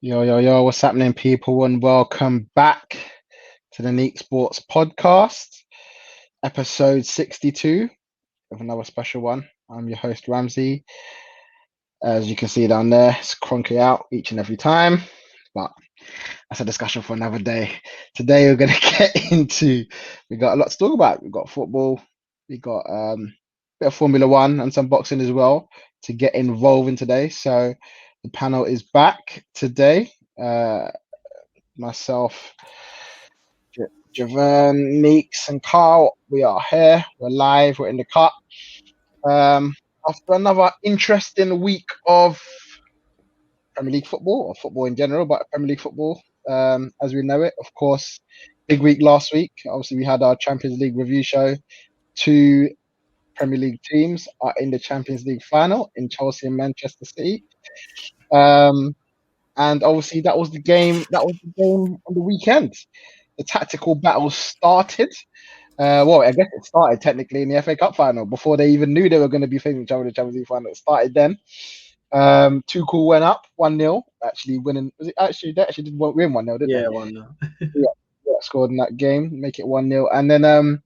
Yo, what's happening, people? And welcome back to the Neeks Sports Podcast, episode 62, with another special one. I'm your host, Ramsey. As you can see down there, it's cronky out each and every time, but that's a discussion for another day. Today, we're going to we got a lot to talk about. We've got football, we got a bit of Formula One and some boxing as well to get involved in today. So, the panel is back today. Myself, Javern, Neeks, and Carl. We are here. We're live. We're in the cut. After another interesting week of Premier League football, or football in general, but Premier League football as we know it. Of course, big week last week. Obviously, we had our Champions League review show. Two Premier League teams are in the Champions League final in Chelsea and Manchester City. And obviously that was the game on the weekend. The tactical battle started. Well, I guess it started technically in the FA Cup final before they even knew they were going to be facing each other in the Champions League final. It started then. Tuchel went up 1-0, actually winning. Was it actually they actually did win 1-0, didn't they? Yeah, 1-0. yeah, scored in that game, make it 1-0. And then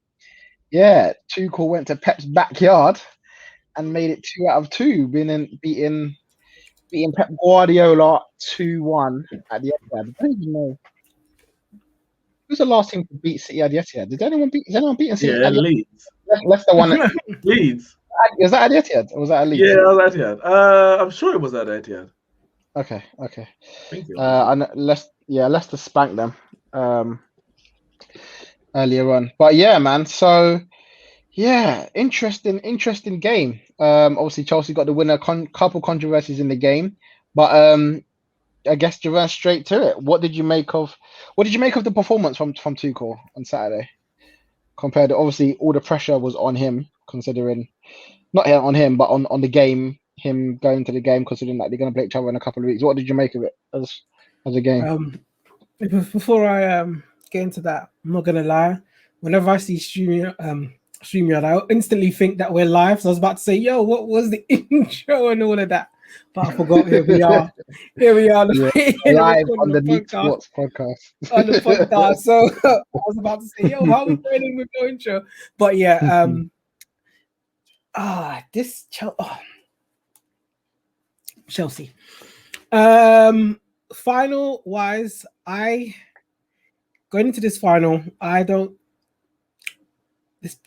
Tuchel went to Pep's backyard and made it 2 out of 2, beating Pep Guardiola 2-1 at the Etihad. I don't even know. Who's the last team to beat City at the Etihad? Is anyone beating City? Yeah, Leeds. Left the one. Leeds. Was that at the Etihad? Or was that at Leeds? Yeah, it was at Etihad. I'm sure it was at Etihad. Okay. Thank you. Leicester spanked them earlier on. But yeah, man. So yeah, interesting game. Obviously Chelsea got the winner. Couple controversies in the game, but I guess to run straight to it. What did you make of the performance from Tuchel on Saturday? Compared to, obviously, all the pressure was on him, considering not on him, but on the game. Him going to the game, considering that they're going to play each other in a couple of weeks. What did you make of it as a game? Before I get into that, I'm not gonna lie. Whenever I see StreamYard, I instantly think that we're live. So I was about to say, yo, what was the intro and all of that? But I forgot. Here we are. Live on the Neeks Sports Podcast. On the podcast. So I was about to say, yo, how are we going in with no intro? But yeah, Chelsea. Final wise, going into this final,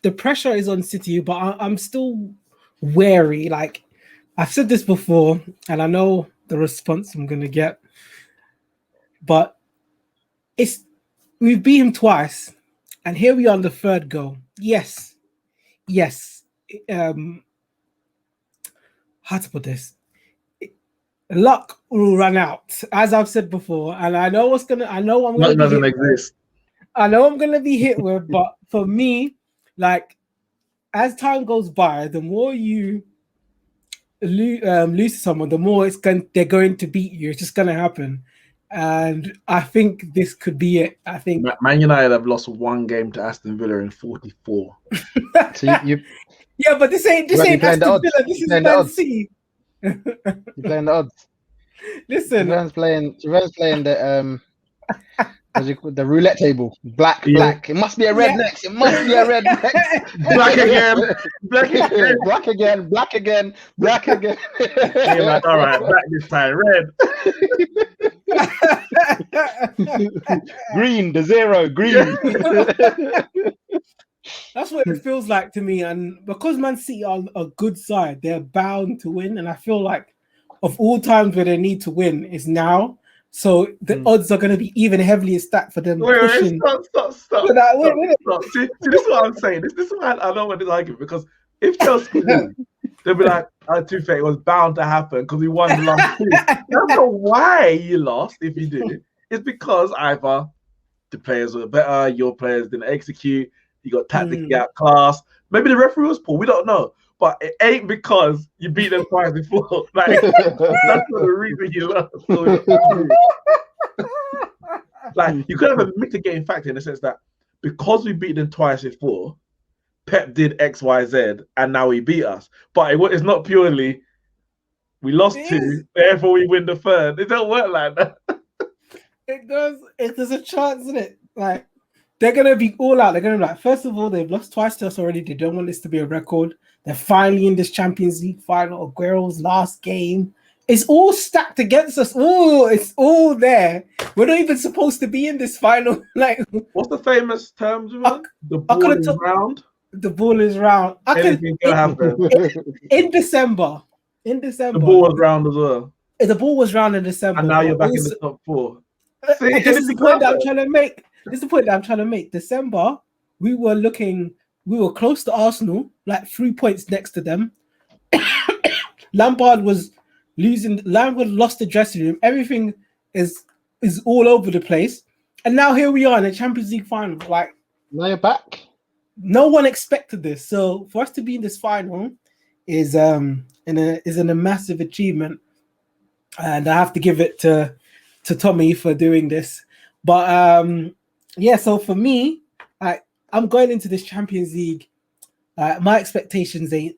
the pressure is on City, but I'm still wary. Like, I've said this before, and I know the response I'm gonna get, but we've beat him twice, and here we are on the third goal. Yes. How to put this? Luck will run out, as I've said before, and I know I'm gonna be hit with, but for me, like, as time goes by, the more you lose to someone, the more they're going to beat you. It's just going to happen, and I think this could be it. I think Man United have lost 1 game to Aston Villa in 44. So you yeah, but this ain't Aston Villa. This is Man City. You're playing the odds. Listen, Javern's playing the roulette table. Black. It must be a red next. Black again. Hey, like, all right, black this time, red. Green, the 0, green. That's what it feels like to me. And because Man City are a good side, they're bound to win. And I feel like of all times where they need to win is now. So the odds are going to be even heavily stacked for them. Wait, stop. See, this is what I'm saying. This is why I don't want to argue, because if Chelsea win, they'll be like, it was bound to happen because we won the last 2. That's not why you lost if you did. It's because either the players were better, your players didn't execute, you got tactically outclassed. Maybe the referee was poor, we don't know. But it ain't because you beat them twice before. Like, that's not the reason you lost. Like, you could have a mitigating factor in the sense that because we beat them twice before, Pep did X, Y, Z, and now he beat us. But it's not purely we lost 2, therefore we win the 3rd. It don't work like that. It does. There's a chance, isn't it? Like, they're gonna be all out. They're gonna be like, first of all, they've lost twice to us already. They don't want this to be a record. They're finally in this Champions League final. Aguero's last game. It's all stacked against us. Oh, it's all there. We're not even supposed to be in this final. Like, what's the famous term? The ball is round. The ball is round. Anything can happen. In December. The ball was round as well. The ball was round in December. And now you're back in the top 4. See, this is the point that I'm trying to make. This is the point that I'm trying to make. December, we were close to Arsenal, like 3 points next to them. Lampard lost the dressing room. Everything is all over the place. And now here we are in the Champions League final. Like, now you're back. No one expected this. So for us to be in this final is a massive achievement. And I have to give it to Tommy for doing this. But so for me, I'm going into this Champions League. My expectations ain't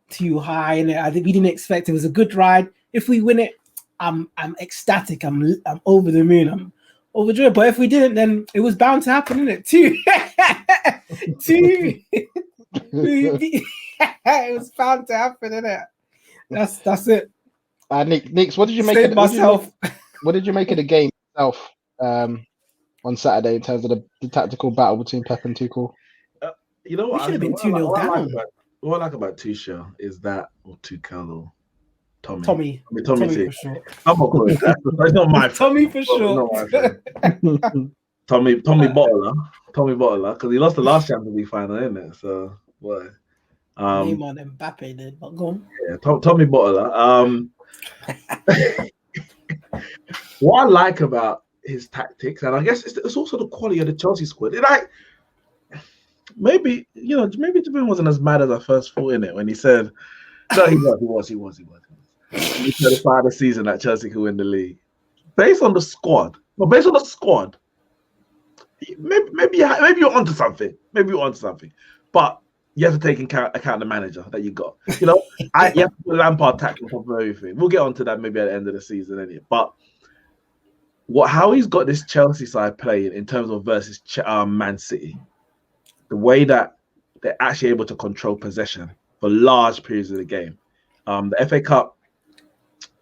too high, and I think we didn't expect it. It was a good ride. If we win it, I'm ecstatic. I'm over the moon. I'm overjoyed. But if we didn't, then it was bound to happen, isn't it? It was bound to happen, isn't it? That's it. Neeks, what did you make of myself? What did you make of the game itself on Saturday in terms of the tactical battle between Pep and Tuchel? You know what? We should have been 2-0 down. What I like about Tuchel is that, or Tuchel, or Tommy. Tommy for sure. I'm not going with that. That's not my Tommy for sure. Tommy Bottler, because he lost the last Champions League final, isn't it? So what? Neymar and Mbappe did, but go on. Yeah, Tommy Bottler. What I like about his tactics, and I guess it's also the quality of the Chelsea squad. Maybe Jabin wasn't as mad as I first thought in it when he said, no, he was. He said the start of the season that Chelsea could win the league. Based on the squad, maybe you're onto something. But you have to take into account the manager that you got. You know, you have to put Lampard tackle on top of everything. We'll get onto that maybe at the end of the season anyway. But how he's got this Chelsea side playing in terms of versus Man City, the way that they're actually able to control possession for large periods of the game. The FA Cup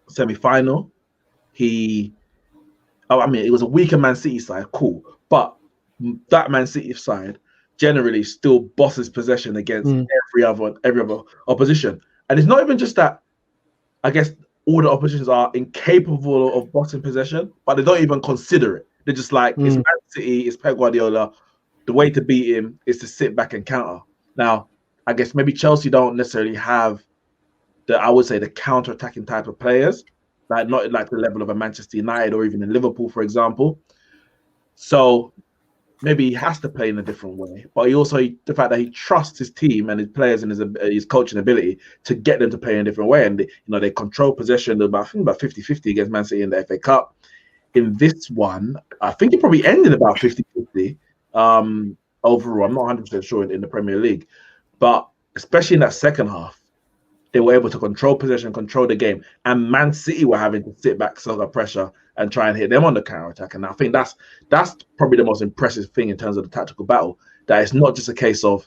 semi-final, it was a weaker Man City side, cool. But that Man City side generally still bosses possession against every other opposition. And it's not even just that, I guess, all the oppositions are incapable of bossing possession, but they don't even consider it. They're just like, it's Man City, it's Pep Guardiola. The way to beat him is to sit back and counter. Now, I guess maybe Chelsea don't necessarily have the counter-attacking type of players, like not like the level of a Manchester United or even in Liverpool, for example. So maybe he has to play in a different way. But the fact that he trusts his team and his players and his coaching ability to get them to play in a different way. And they control possession about 50-50 against Man City in the FA Cup. In this one, I think it probably ended about 50-50 overall. I'm not 100% sure in the Premier League. But especially in that second half, they were able to control possession, control the game. And Man City were having to sit back, suck up pressure, and try and hit them on the counter-attack. And I think that's probably the most impressive thing in terms of the tactical battle, that it's not just a case of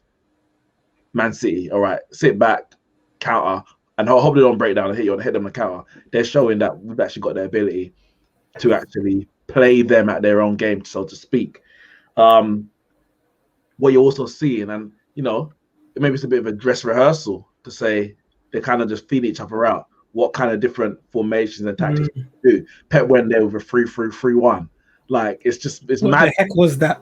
Man City, all right, sit back, counter, and hope they don't break down and hit you and hit them on the counter. They're showing that we've actually got the ability to actually play them at their own game, so to speak. What you're also seeing, and, maybe it's a bit of a dress rehearsal to say they kind of just feed each other out. What kind of different formations and tactics do? Pep went there with a 3-3-3-1. Like, it's what mad. The heck was that?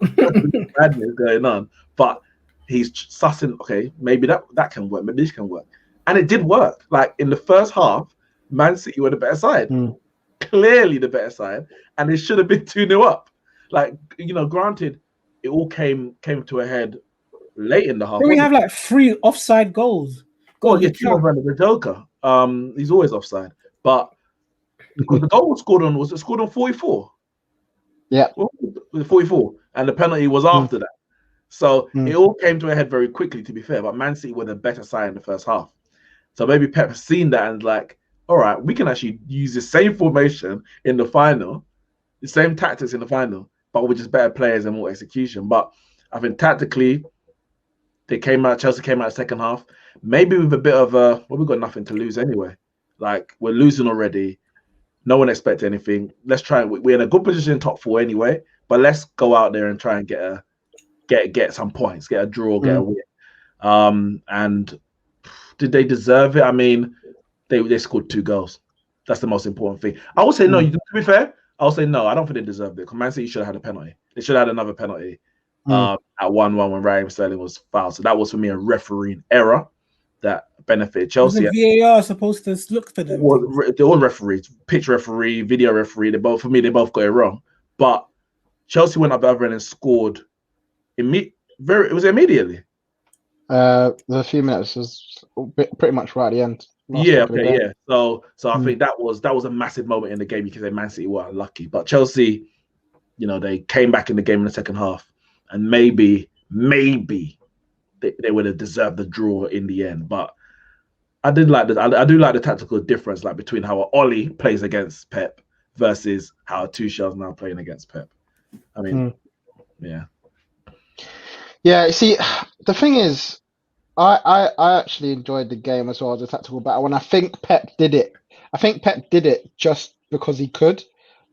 Madness going on. But he's sussing, okay, maybe that can work, maybe this can work. And it did work. Like, in the first half, Man City were the better side. Clearly the better side. And it should have been 2-0 up. Like, granted, it all came to a head late in the half. We have like 3 offside goals. The Joker. He's always offside. But because the goal was scored on 44. Yeah. 44. And the penalty was after that. So it all came to a head very quickly, to be fair. But Man City were the better side in the first half. So maybe Pep has seen that and like, all right, we can actually use the same formation in the final the same tactics in the final, but with just better players and more execution. But I think tactically, Chelsea came out second half, maybe with a bit of we've got nothing to lose anyway. Like, we're losing already. No one expects anything. Let's try. We're in a good position in top 4 anyway, but let's go out there and try and get some points, get a draw, get a win. And did they deserve it? I mean, they scored 2 goals. That's the most important thing. I would say no. To be fair, I would say no. I don't think they deserved it. Because Man City should have had a penalty. They should have had another penalty at 1-1 when Raheem Sterling was fouled. So that was for me a refereeing error that benefited Chelsea. Was the VAR supposed to look for them? Well, they're all referees, pitch referee, video referee. They both got it wrong. But Chelsea went up the other end and scored. It was immediately. The few minutes was pretty much right at the end. Yeah. So I think that was a massive moment in the game because Man City were unlucky, but Chelsea, they came back in the game in the second half, and maybe they would have deserved the draw in the end. But I do like the tactical difference, like between how Oli plays against Pep versus how Tuchel's now playing against Pep. I mean, yeah. Yeah, see, the thing is, I actually enjoyed the game as well as a tactical battle, and I think Pep did it. I think Pep did it just because he could.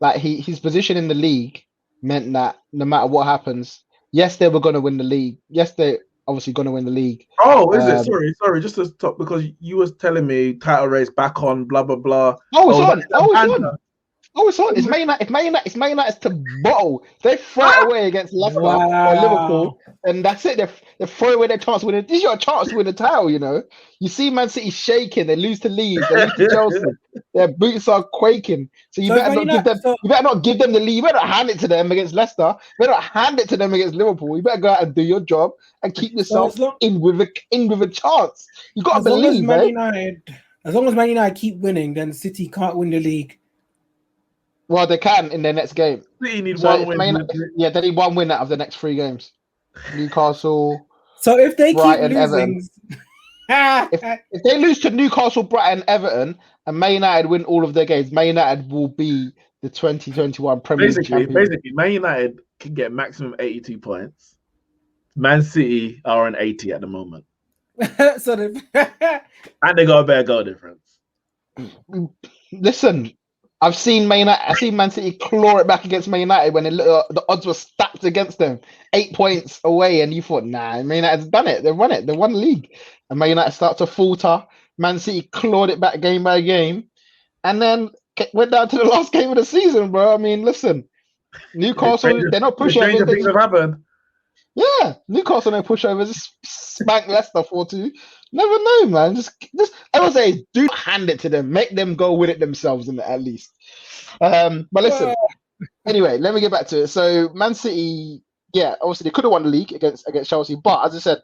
Like, his position in the league meant that no matter what happens, yes, they were going to win the league. Yes, they're obviously going to win the league. Oh, is it? Sorry, just to stop, because you was telling me title race back on, blah, blah, blah. Oh, it's on. It's on. It's Man United's to bottle. They throw it away against Leicester or Liverpool, and that's it. They throw away their chance to win it. This is your chance to win the title, You see Man City shaking. They lose to Leeds. They lose to Chelsea. Their boots are quaking. So you better not give them the lead. You better not hand it to them against Leicester. You better not hand it to them against Liverpool. You better go out and do your job and keep yourself in with a chance. You got to believe, man. As long as Man United keep winning, then City can't win the league. Well, they can in their next game. City need one win. They need one win out of the next 3 games. Newcastle. So if they Brighton, keep losing, if they lose to Newcastle, Brighton, Everton, and Man United win all of their games, Man United will be the 2021 Premier League champion. Basically, Man United can get maximum 82 points. Man City are on 80 at the moment. And they got a better goal difference. Listen, I've seen Man City claw it back against Man United when the odds were stacked against them, 8 points away, and you thought, nah, Man United's done it. They won it. They won the league. And Man United start to falter. Man City clawed it back game by game, and then went down to the last game of the season, bro. I mean, listen, Newcastle, they're not pushovers. Things have happened. Yeah, Newcastle no pushovers. Just spank Leicester 4-2. Never know, man. Just I would say, do not hand it to them. Make them go win it themselves at least. But listen. Anyway, let me get back to it. So Man City, obviously they could have won the league against Chelsea, but as I said,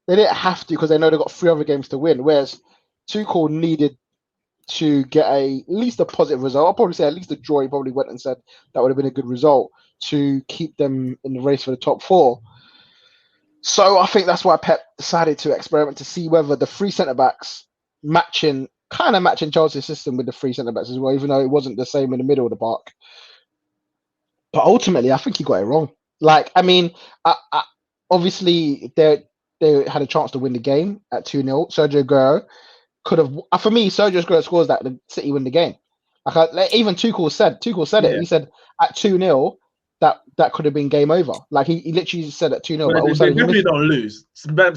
they didn't have to because they know they got 3 other games to win. Whereas Tuchel needed to get at least a positive result. I'll probably say at least a draw. He probably went and said that would have been a good result to keep them in the race for the top 4. So I think that's why Pep decided to experiment to see whether the 3 centre-backs matching Chelsea's system with the 3 centre-backs as well, even though it wasn't the same in the middle of the park. But ultimately, I think he got it wrong. Like, I mean, obviously, they had a chance to win the game at 2-0. Sergio Aguero could have... For me, Sergio Aguero scores that, the City win the game. Like even Tuchel said it. He said at 2-0, that could have been game over. Like he literally said at 2-0. But they definitely don't lose.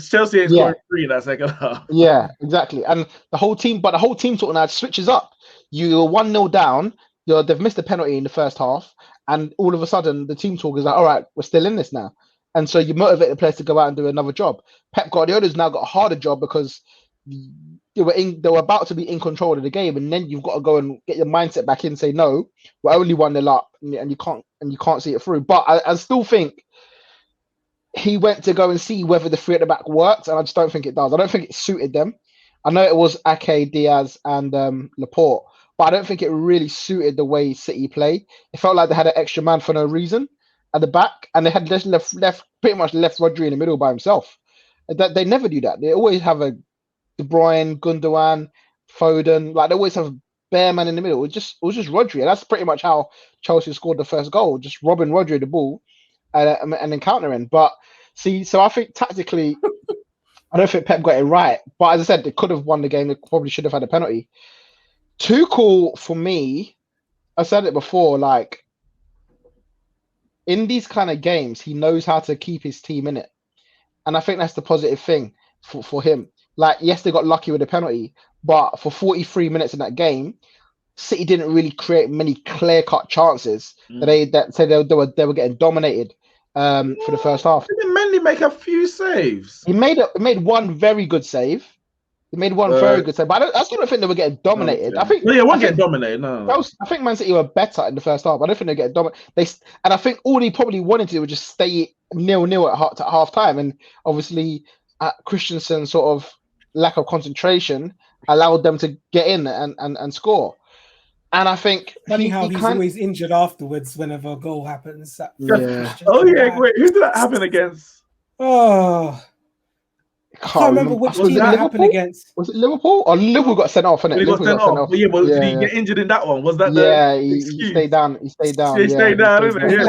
Chelsea ain't scoring 3 in that second half. Yeah, exactly. And the whole team sort of now switches up. You're 1-0 down. They've missed a penalty in the first half, and all of a sudden the team talk is like, all right, we're still in this now. And so you motivate the players to go out and do another job. Pep Guardiola's now got a harder job because they were about to be in control of the game, and then you've got to go and get your mindset back in, say no, we're only 1-0 up, and you can't see it through. But I still think he went to go and see whether the 3 at the back worked, and I just don't think it does. I don't think it suited them. I know it was Ake, Diaz, and Laporte, but I don't think it really suited the way City play. It felt like they had an extra man for no reason at the back, and they had just pretty much left Rodri in the middle by himself. They never do that. They always have a De Bruyne, Gundogan, Foden. Like they always have bare man in the middle. It was just Rodri, and that's pretty much how Chelsea scored the first goal, just robbing Rodri the ball and then countering. But see, so I think tactically, I don't think Pep got it right. But as I said, they could have won the game. They probably should have had a penalty. Tuchel, for me, I said it before, like in these kind of games, he knows how to keep his team in it. And I think that's the positive thing for him. Like, yes, they got lucky with the penalty, but for 43 minutes in that game, City didn't really create many clear-cut chances. They were getting dominated for the first half. Didn't Mendy make a few saves? He made one very good save. Very good save, but I still don't think they were getting dominated. Okay. They weren't getting dominated. No. I think Man City were better in the first half. I don't think they get dominated. And I think all he probably wanted to do was just stay 0-0 at half time. And obviously, Christensen's sort of lack of concentration allowed them to get in and score. And I think funny how he's always injured afterwards whenever a goal happens. Yeah. Oh yeah, wait, who did that happen against? Oh. I can't remember which team it happened against. Was it Liverpool? Or Liverpool got sent off, innit? He got sent off. Yeah, but did he get injured in that one? Was that the he stayed down. He stayed down. He stayed down, isn't it?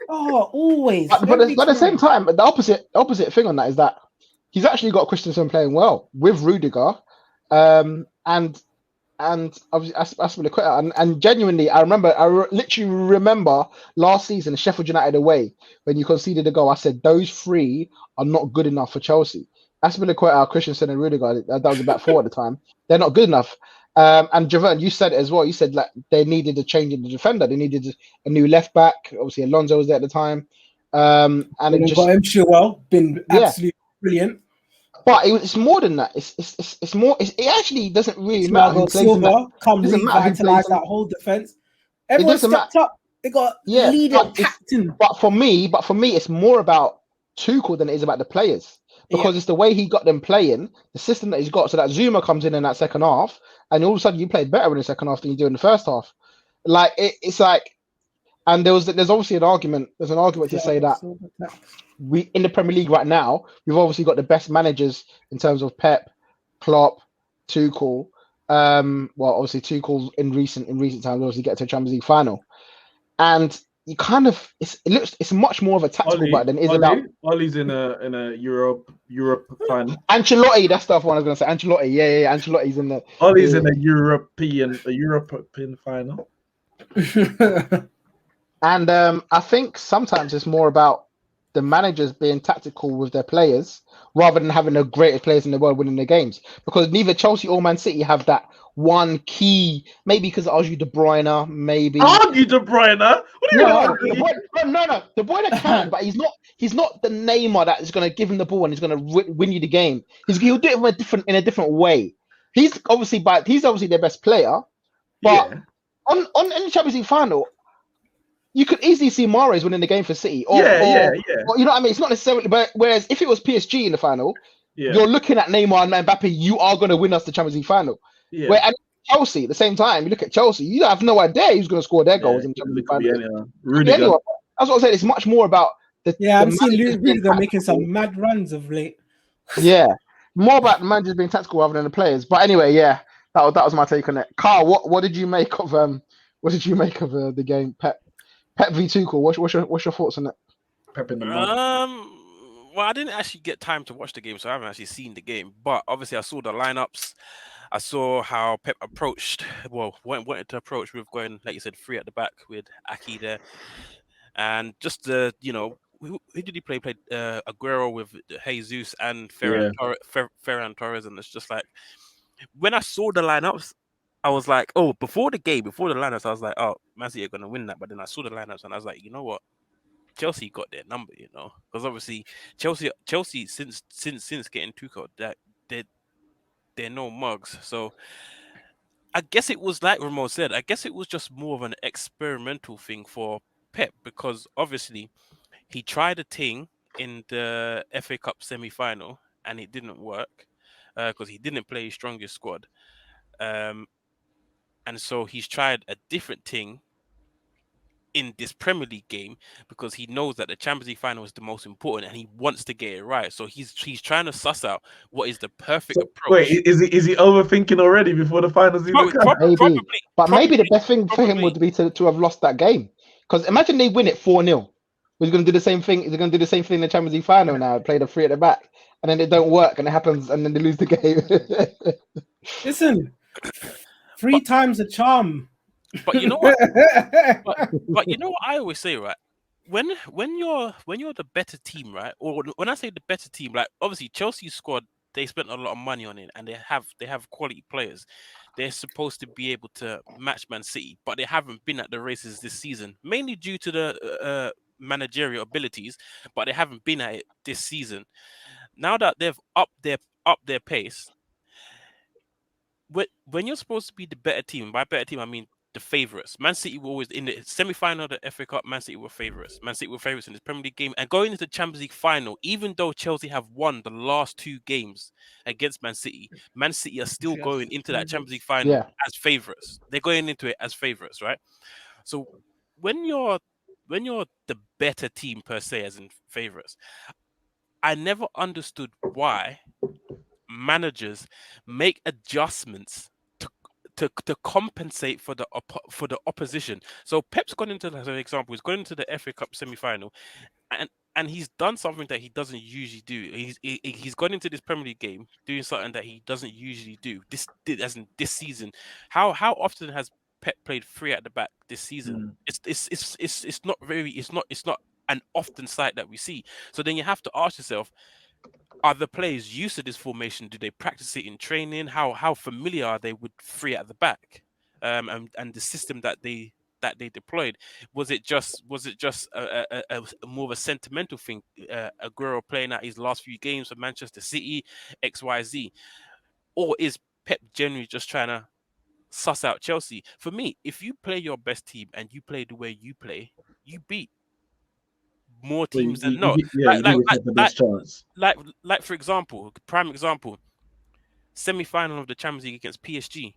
Always. But at the same time, the opposite thing on that is that he's actually got Christensen playing well with Rudiger, and obviously Aspilicueta, and genuinely, I literally remember last season Sheffield United away when you conceded a goal. I said those three are not good enough for Chelsea. Aspilicueta, Christensen, and Rudiger. That was about 4 at the time. They're not good enough. And Javern, you said it as well. You said like they needed a change in the defender. They needed a new left back. Obviously, Alonso was there at the time. And it just got him Chilwell, been absolutely brilliant. But it's more than that. It's more. It actually doesn't really matter who plays in that. Come revitalize that whole defense. Everyone stepped up. They got leader, captain. But for me, it's more about Tuchel than it is about the players, because it's the way he got them playing, the system that he's got. So that Zuma comes in that second half, and all of a sudden you played better in the second half than you do in the first half. Like it's like, and there's obviously an argument. There's an argument to say that. We in the Premier League right now, we've obviously got the best managers in terms of Pep, Klopp, Tuchel. Well, obviously Tuchel in recent times obviously get to a Champions League final, and you kind of it's much more of a tactical battle than it is about. Ollie's in a Europe final. Ancelotti, that's the other one I was going to say. Ancelotti, yeah, Ancelotti's in the. Ollie's in a European final. And I think sometimes it's more about the managers being tactical with their players rather than having the greatest players in the world winning their games. Because neither Chelsea or Man City have that one key. Maybe because Argue De Bruyne, maybe. Argue De Bruyne? What do you mean? No. De Bruyne can, but he's not the Neymar that is going to give him the ball and he's going to win you the game. He'll do it in a different way. He's obviously their best player, but on the Champions League final, you could easily see Mahrez winning the game for City. Or, you know what I mean? It's not necessarily, but whereas if it was PSG in the final, you're looking at Neymar and Mbappe, you are going to win us the Champions League final. Yeah. Where at Chelsea, at the same time, you look at Chelsea, you have no idea who's going to score their goals in the Champions League final. Anyone. That's what I said. It's much more about the. Yeah, I've seen Rudiger making some mad runs of late. Yeah, more about the managers being tactical rather than the players. But anyway, that was my take on it. Carl, what did you make of the game, Pep v Tuchel? What's your thoughts on it? Pep in the mud. Well, I didn't actually get time to watch the game, so I haven't actually seen the game. But obviously, I saw the lineups. I saw how Pep wanted to approach with going, like you said, 3 at the back with Aki there, and just who did he play? He played Aguero with Jesus and Ferran Torres, and it's just like when I saw the lineups, I was like, before the lineups, I was like, Man City are gonna win that. But then I saw the lineups and I was like, you know what? Chelsea got their number, because obviously Chelsea since getting Tuchel, that they're no mugs. So I guess it was like Ramon said. I guess it was just more of an experimental thing for Pep, because obviously he tried a thing in the FA Cup semi-final and it didn't work because he didn't play his strongest squad. And so he's tried a different thing in this Premier League game because he knows that the Champions League final is the most important and he wants to get it right. So he's trying to suss out what is the perfect approach. Wait, is he overthinking already before the finals even come? Maybe the best thing for him would be to have lost that game. Because imagine they win it 4-0. He's going to do the same thing. He's going to do the same thing in the Champions League final now. Play the 3 at the back, and then it don't work, and it happens, and then they lose the game. Listen, 3 times a charm. But you know what? but you know what I always say, right? When you're the better team, right? Or when I say the better team, like obviously Chelsea's squad, they spent a lot of money on it, and they have quality players. They're supposed to be able to match Man City, but they haven't been at the races this season, mainly due to the managerial abilities. But they haven't been at it this season. Now that they've upped their pace, when you're supposed to be the better team, by better team I mean the favourites. Man City were always in the semi-final of the FA Cup. Man City were favourites. Man City were favourites in this Premier League game, and going into the Champions League final, even though Chelsea have won the last 2 games against Man City are still going into that Champions League final as favourites. They're going into it as favourites, right? So when you're the better team per se, as in favourites, I never understood why managers make adjustments to compensate for the opposition. So Pep's gone into, as an example, he's gone into the FA Cup semi-final, and he's done something that he doesn't usually do. He's gone into this Premier League game doing something that he doesn't usually do. This season, how often has Pep played 3 at the back this season? It's not an often sight that we see. So then you have to ask yourself, are the players used to this formation? Do they practice it in training? How familiar are they with 3 at the back, and the system that they deployed? Was it just a more of a sentimental thing? Aguero playing out his last few games for Manchester City, XYZ, or is Pep generally just trying to suss out Chelsea? For me, if you play your best team and you play the way you play, you beat more teams than not. Like for example, prime example, semi-final of the Champions League against PSG.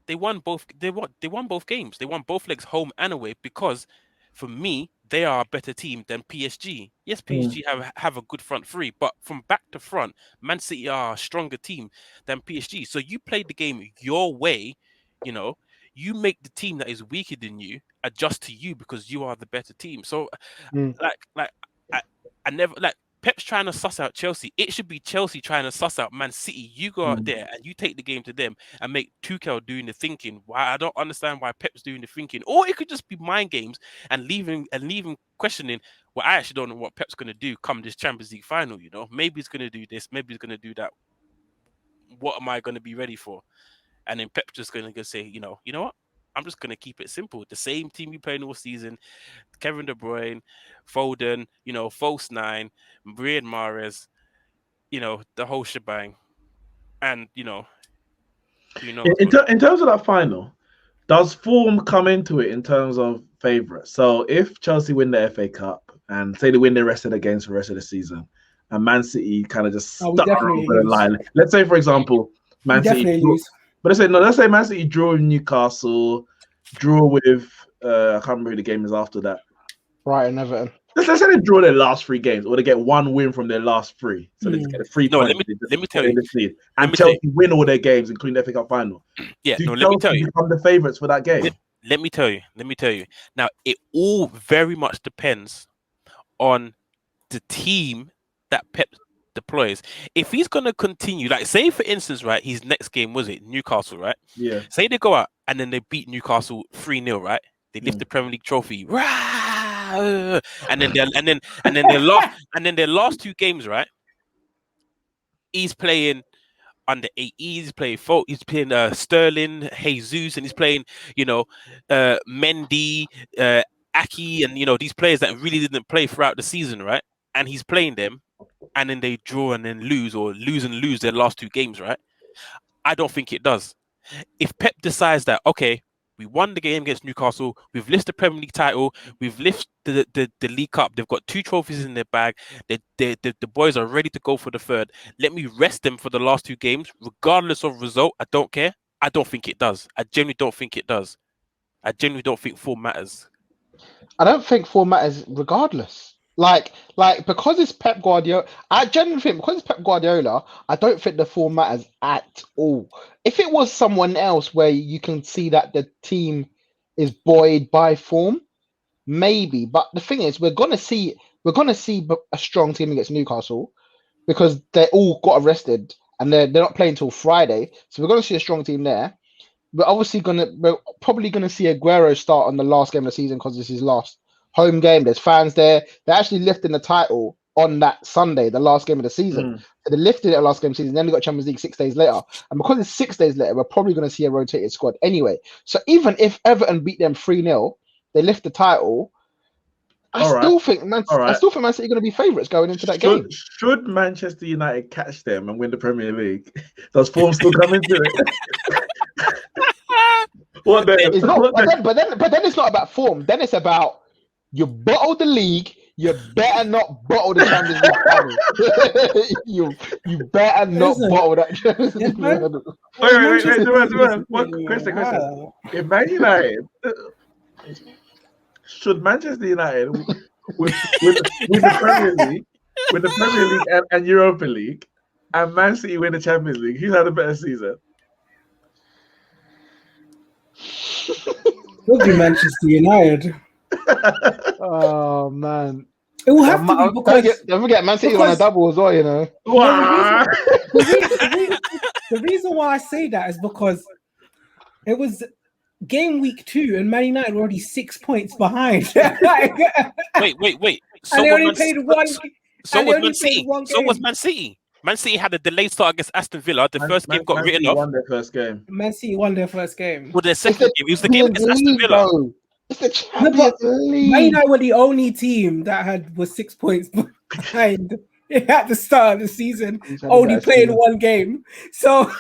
They won both games. They won both legs, home and away, because for me, they are a better team than PSG. Yes, PSG have a good front 3, but from back to front, Man City are a stronger team than PSG. So you played the game your way, you make the team that is weaker than you adjust to you because you are the better team. So I never Pep's trying to suss out Chelsea. It should be Chelsea trying to suss out Man City. You go out there and you take the game to them and make Tuchel doing the thinking. Why I don't understand why Pep's doing the thinking. Or it could just be mind games and leaving questioning. Well, I actually don't know what Pep's going to do come this Champions League final. Maybe he's going to do this. Maybe he's going to do that. What am I going to be ready for? And then Pep's just going to say, you know what? I'm just going to keep it simple. The same team we played all season, Kevin De Bruyne, Foden, false 9, Riyad Mahrez, the whole shebang. And, in terms of that final, does form come into it in terms of favourites? So if Chelsea win the FA Cup and say they win the rest of the games for the rest of the season, and Man City kind of just stuck around for the line. Let's say, for example, Man City lose. But let's say Man City draw with Newcastle, draw with I can't remember who the game is after that. Brighton, Everton. Let's say they draw their last 3 games, or they get 1 win from their last 3, so they just get a 3 points. Let me tell you, and Chelsea win all their games, including the FA Cup final. Yeah, let me tell you, become the favourites for that game. Let me tell you. Now, it all very much depends on the team that Pep deploys. If he's going to continue, like say for instance, right, his next game was it Newcastle, right? Yeah. Say they go out and then they beat Newcastle 3-0, right? They lift the Premier League trophy, and then their last 2 games, right? He's playing under 8. He's playing Sterling, Jesus, and he's playing Mendy, Aki, and these players that really didn't play throughout the season, right? And he's playing them. And then they draw and then lose, or lose their last 2 games, right? I don't think it does. If Pep decides that, okay, we won the game against Newcastle, we've lifted the Premier League title, we've lifted the League Cup, they've got 2 trophies in their bag, the boys are ready to go for the 3rd. Let me rest them for the last 2 games, regardless of result. I don't care. I don't think it does. I genuinely don't think it does. I genuinely don't think form matters. I don't think form matters regardless. Like because it's Pep Guardiola, I genuinely think because it's Pep Guardiola, I don't think the form matters at all. If it was someone else where you can see that the team is buoyed by form, maybe. But the thing is, we're gonna see a strong team against Newcastle because they all got arrested and they're not playing until Friday. So we're gonna see a strong team there. We're probably gonna see Aguero start on the last game of the season because this is his last home game. There's fans there. They're actually lifting the title on that Sunday, the last game of the season. So they lifted it last game of the season. Then they got Champions League 6 days later. And because it's 6 days later, we're probably going to see a rotated squad anyway. So even if Everton beat them 3-0, they lift the title. I still think Man City are going to be favourites going into that game. Should Manchester United catch them and win the Premier League? Does form still come into it? But then it's not about form. Then it's about you bottle the league. You better not bottle the Champions League. you better not bottle that Champions League. Wait. Question. If Man United, should Manchester United win the Premier League and Europa League, and Man City win the Champions League, who's had a better season? Would be Manchester United. Oh man, it will have to be because don't forget Man City on a double as well. You know. The reason why I say that is because it was game week 2 and Man United were already 6 points behind. Wait. So and they only played one. So was Man City. So was Man City. Man City had a delayed start against Aston Villa. The first game got written off. Won their first game. Man City won their first game. Well, their second game. It was the game against Aston Villa. It's the Champions League. Man United were the only team that was 6 points behind at the start of the season, only playing one game. So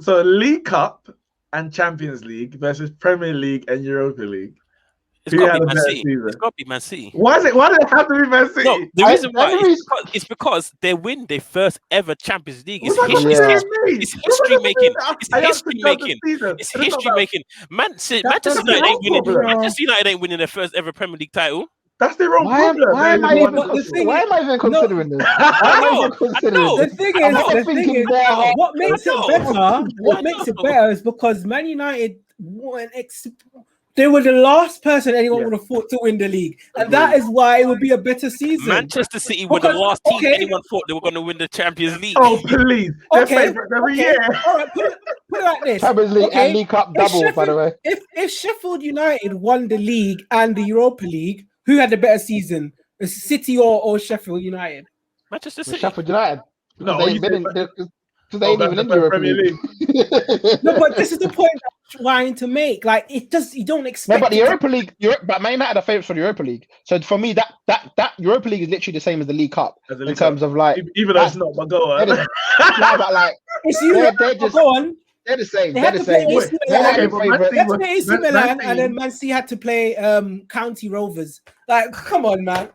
League Cup and Champions League versus Premier League and Europa League. It's got to be Man City. It's got to be Man City. Why does it have to be Man City? No, the reason why is because they win their first ever Champions League. It's history making. It's history making. Manchester United ain't winning their first ever Premier League title. That's their own problem. Why am I even considering this? The thing is, what makes it better is because Man United they were the last person anyone would have thought to win the league. And that is why it would be a better season. Manchester City were the last team anyone thought they were going to win the Champions League. Oh, please. They're favourites every year. All right, put it like this. Champions League and League Cup double, by the way. If Sheffield United won the league and the Europa League, who had the better season? City or Sheffield United? Manchester City. Sheffield United. No, they ain't even in the Europa League. No, but this is the point I'm trying to make. Like, you don't expect. No, but the Europa League, but Man United are favourites for the Europa League. So for me, that Europa League is literally the same as the League Cup in terms of like. Even though it's not, but go on. But like, go on. They're the same. They're the same. They had to play AC Man Milan, and then Man City had to play County Rovers. Like, come on, man.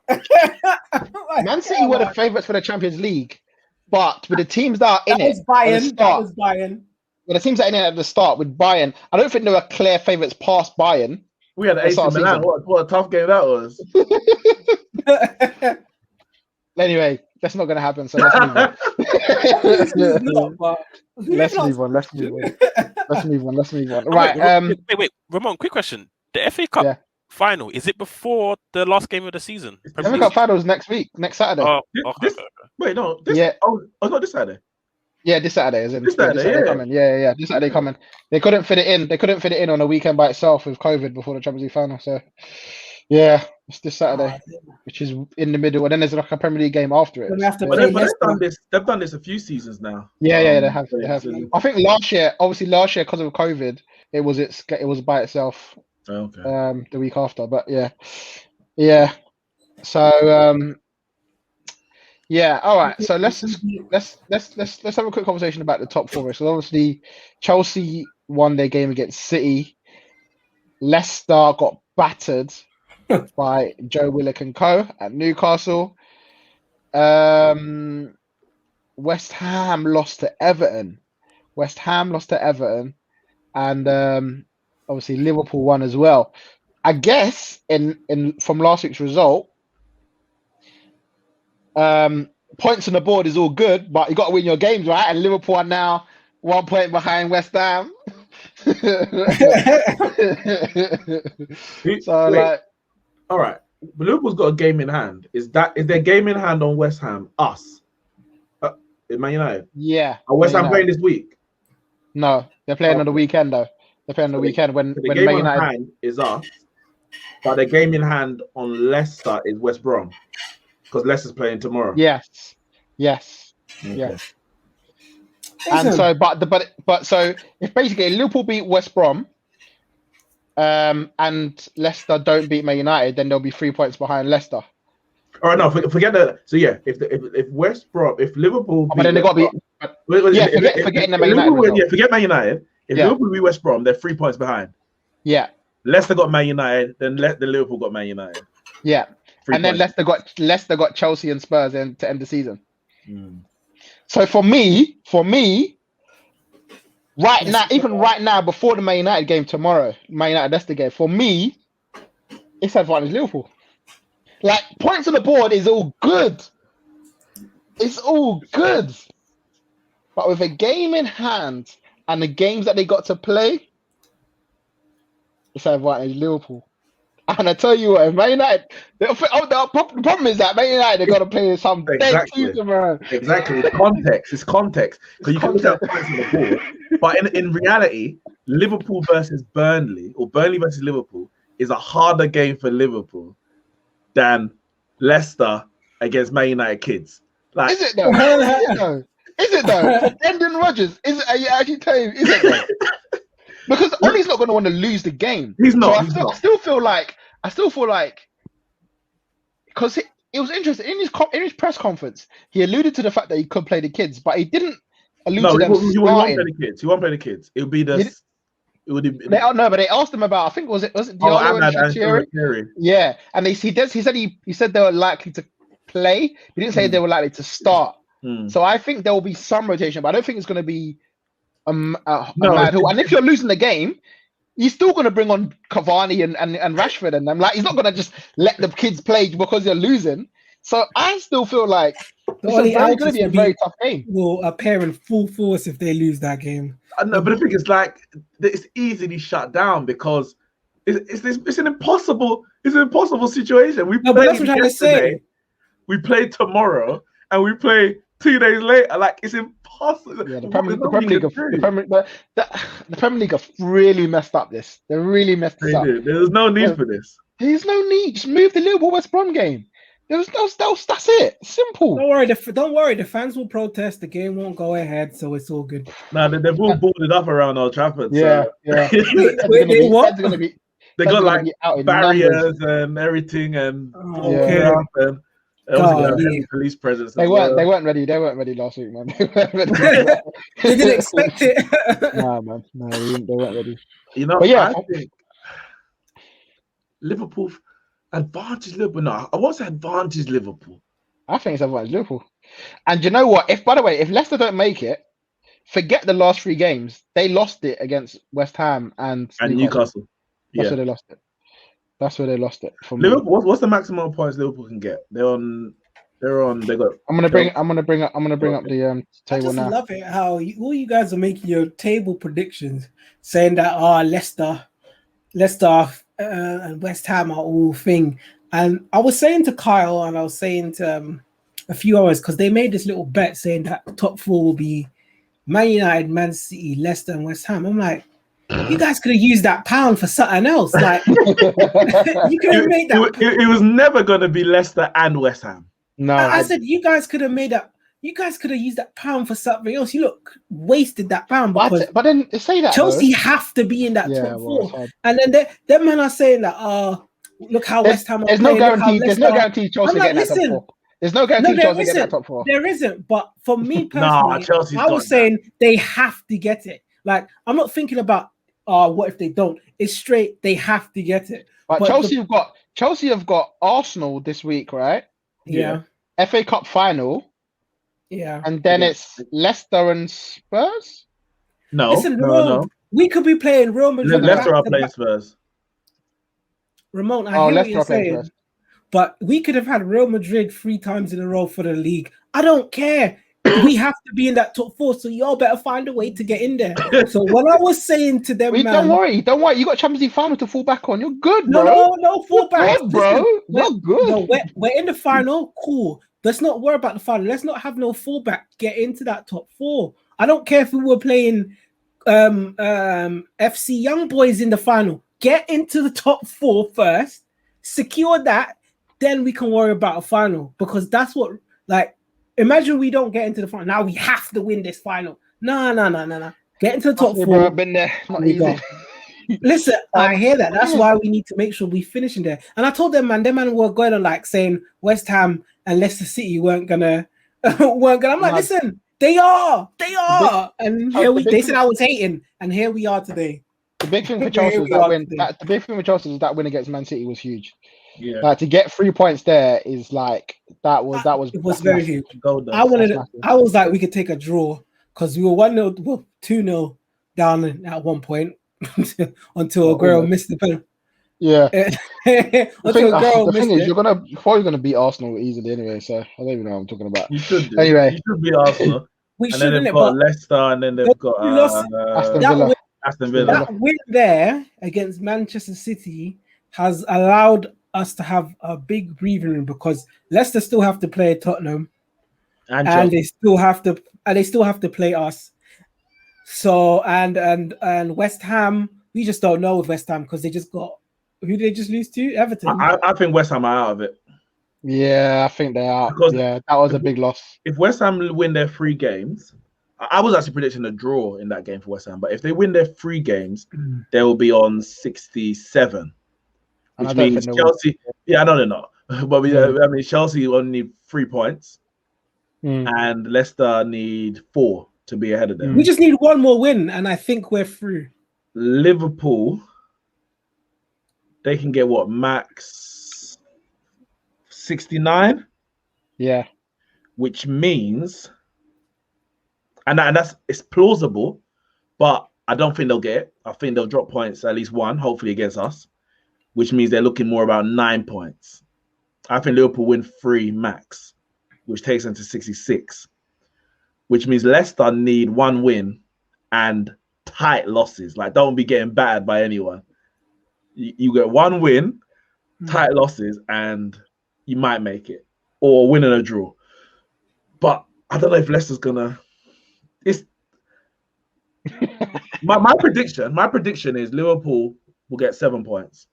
Man City were the favourites for the Champions League. But with the teams that are in it, that was Bayern. With the teams that are in it at the start with Bayern, I don't think they were clear favourites past Bayern. We had AC Milan. What a tough game that was. Anyway, that's not going to happen. So let's move on. Let's move on. Right. Wait, Ramon. Quick question: the FA Cup final, is it before the last game of the season? The FA Cup final is next week, next Saturday. Wait, no. Not this Saturday. Yeah, this Saturday is in. This Saturday coming. Yeah. This Saturday coming. They couldn't fit it in. They couldn't fit it in on a weekend by itself with COVID before the Champions League final. So, yeah, it's this Saturday, which is in the middle, and then there's like a Premier League game after it. They've done this a few seasons now. Yeah, they have. I think last year because of COVID, it was by itself. Okay. The week after, but yeah. So all right. So let's have a quick conversation about the top four. So obviously, Chelsea won their game against City. Leicester got battered by Joe Willock and co at Newcastle. West Ham lost to Everton. And obviously Liverpool won as well. I guess in from last week's result, points on the board is all good, but you got to win your games, right? And Liverpool are now 1 point behind West Ham. So like, all right, Liverpool's got a game in hand. Is their game in hand on West Ham? Us, Man United. Yeah. Are West Ham playing this week? No, they're playing on the weekend though. They're playing on the weekend when the game Man United hand is us, but the game in hand on Leicester is West Brom because Leicester's playing tomorrow. Yes. Okay. Yes. And so, but so if basically Liverpool beat West Brom, and Leicester don't beat Man United, then they'll be 3 points behind Leicester. All right, no, forget that. So yeah, if West Brom, if Liverpool, but then they got to be. Forgetting the Man United. Forget Man United. If Liverpool beat West Brom, they're 3 points behind. Yeah. Leicester got Man United, then the Liverpool got Man United. Yeah. And then Leicester got Chelsea and Spurs to end the season. So for me, right now, before the Man United game tomorrow, Man United Leicester game, for me, it's advantage Liverpool. Like, points on the board is all good. It's all good. But with a game in hand and the games that they got to play, it's advantage Liverpool. And I tell you what, if Man United, the problem is that Man United, they've got to play some dead teams tomorrow. Exactly. It's context. So you can look at points on the board, but in reality, Liverpool versus Burnley or Burnley versus Liverpool is a harder game for Liverpool than Leicester against Man United kids. Like, is it though? Is it though? Brendan Rodgers, is it? Are you actually telling me? Is it though? Because Ollie's not going to want to lose the game. He's not. I still feel like, because it was interesting in his press conference, he alluded to the fact that he could play the kids, but he didn't allude to them. He won't play the kids. He won't play the kids. It would be the. But they asked him about. I think was it Diallo and Shaqiri? Yeah, and he said they were likely to play. He didn't say they were likely to start. So I think there will be some rotation, but I don't think it's going to be a mad haul. And if you're losing the game, he's still going to bring on Cavani and Rashford and them. Like, he's not going to just let the kids play because you're losing. So I still feel like it's going to be a very tough game. Will appear in full force if they lose that game. No, but the thing is, like, it's easily shut down because it's an impossible situation. We played yesterday, we played tomorrow, and we play 2 days later. Like, it's impossible. Yeah, the Premier League have really messed up this. They really messed this up. There's no need for this. There's no need. Just move the Liverpool West Brom game. That's it. Simple. Don't worry. The fans will protest. The game won't go ahead, so it's all good. Nah, they've all boarded up around Old Trafford. Yeah. They got like barriers and everything, and police presence. They weren't ready. They weren't ready last week, man. They didn't expect it. Nah, man. No, they weren't ready. But yeah, I think Liverpool. Advantage Liverpool. No, I won't say advantage Liverpool. I think it's advantage Liverpool. And you know what? If Leicester don't make it, forget the last 3 games. They lost it against West Ham and Newcastle. That's where they lost it. That's where they lost it. Liverpool. What's the maximum points Liverpool can get? They got. I'm gonna bring up the table now. I love it how all you guys are making your table predictions, saying that Leicester and West Ham are all thing. And I was saying to Kyle and I was saying to a few others, because they made this little bet saying that top 4 will be Man United, Man City, Leicester, and West Ham. I'm like, you guys could have used that pound for something else. Like, you could have made that. It was never going to be Leicester and West Ham. No, I said you guys could have made that. You guys could have used that pound for something else. You wasted that pound. But then say that Chelsea have to be in that top 4, and then them men are saying that. Look how West Ham. There's no guarantee. There's no guarantee Chelsea getting that top 4. There's no guarantee Chelsea getting that top 4. There isn't. But for me personally, I was saying they have to get it. Like, I'm not thinking about what if they don't. It's straight. They have to get it. But Chelsea have got Arsenal this week, right? Yeah. FA Cup final. Yeah. And then it's Leicester and Spurs? No. We could be playing Rome. Leicester are playing Spurs. Ramon, I hear what Leicester you're are playing saying, first. but we could have had Real Madrid 3 times in a row for the league. I don't care. We have to be in that top 4, so y'all better find a way to get in there. So when I was saying to them, Don't worry. You got Champions League final to fall back on. You're good, bro. No, fall back, bro. You're good. No, we're in the final. Cool. Let's not worry about the final. Let's not have no fallback. Get into that top 4. I don't care if we were playing FC Young Boys in the final. Get into the top 4 first. Secure that, then we can worry about a final, because that's what, like, imagine we don't get into the final. Now we have to win this final. No. Get into the top 4. Bro, been there. Not easy. Listen, I hear that. That's why we need to make sure we finish in there. And I told them, man, were going on like saying West Ham and Leicester City weren't gonna. I'm like, listen, they are. And they said I was hating, and here we are today. The big thing for Chelsea was that win. The big thing for Chelsea is that win against Man City was huge. Yeah, to get 3 points there is like that was it was very huge. I I was like, we could take a draw because we were 1-0, 2-0 down at one point until a girl missed the penalty. Yeah. The thing is, you're gonna beat Arsenal easily anyway. So I don't even know what I'm talking about. You should do. Anyway, you should beat Arsenal. We and then they've got Leicester, and then they've got Aston Villa. That win there against Manchester City has allowed us to have a big breathing room, because Leicester still have to play Tottenham, and they still have to play us. So and West Ham, we just don't know with West Ham, because they just got, who did they just lose to? Everton. I think West Ham are out of it. Yeah, I think they are. Because that was a big loss. If West Ham win their 3 games, I was actually predicting a draw in that game for West Ham. But if they win their 3 games, they will be on 67, which means Chelsea. Yeah, I know they're not, but I mean Chelsea only need 3 points, and Leicester need 4 to be ahead of them. We just need 1 more win, and I think we're through. Liverpool, they can get what, max 69? Yeah. Which means, and it's plausible, but I don't think they'll get it. I think they'll drop points, at least 1, hopefully against us, which means they're looking more about 9 points. I think Liverpool win 3 max, which takes them to 66, which means Leicester need 1 win and tight losses. Like, don't be getting battered by anyone. You get 1 win, tight losses, and you might make it, or win and a draw. But I don't know if Leicester's gonna. It's my prediction. My prediction is Liverpool will get 7 points.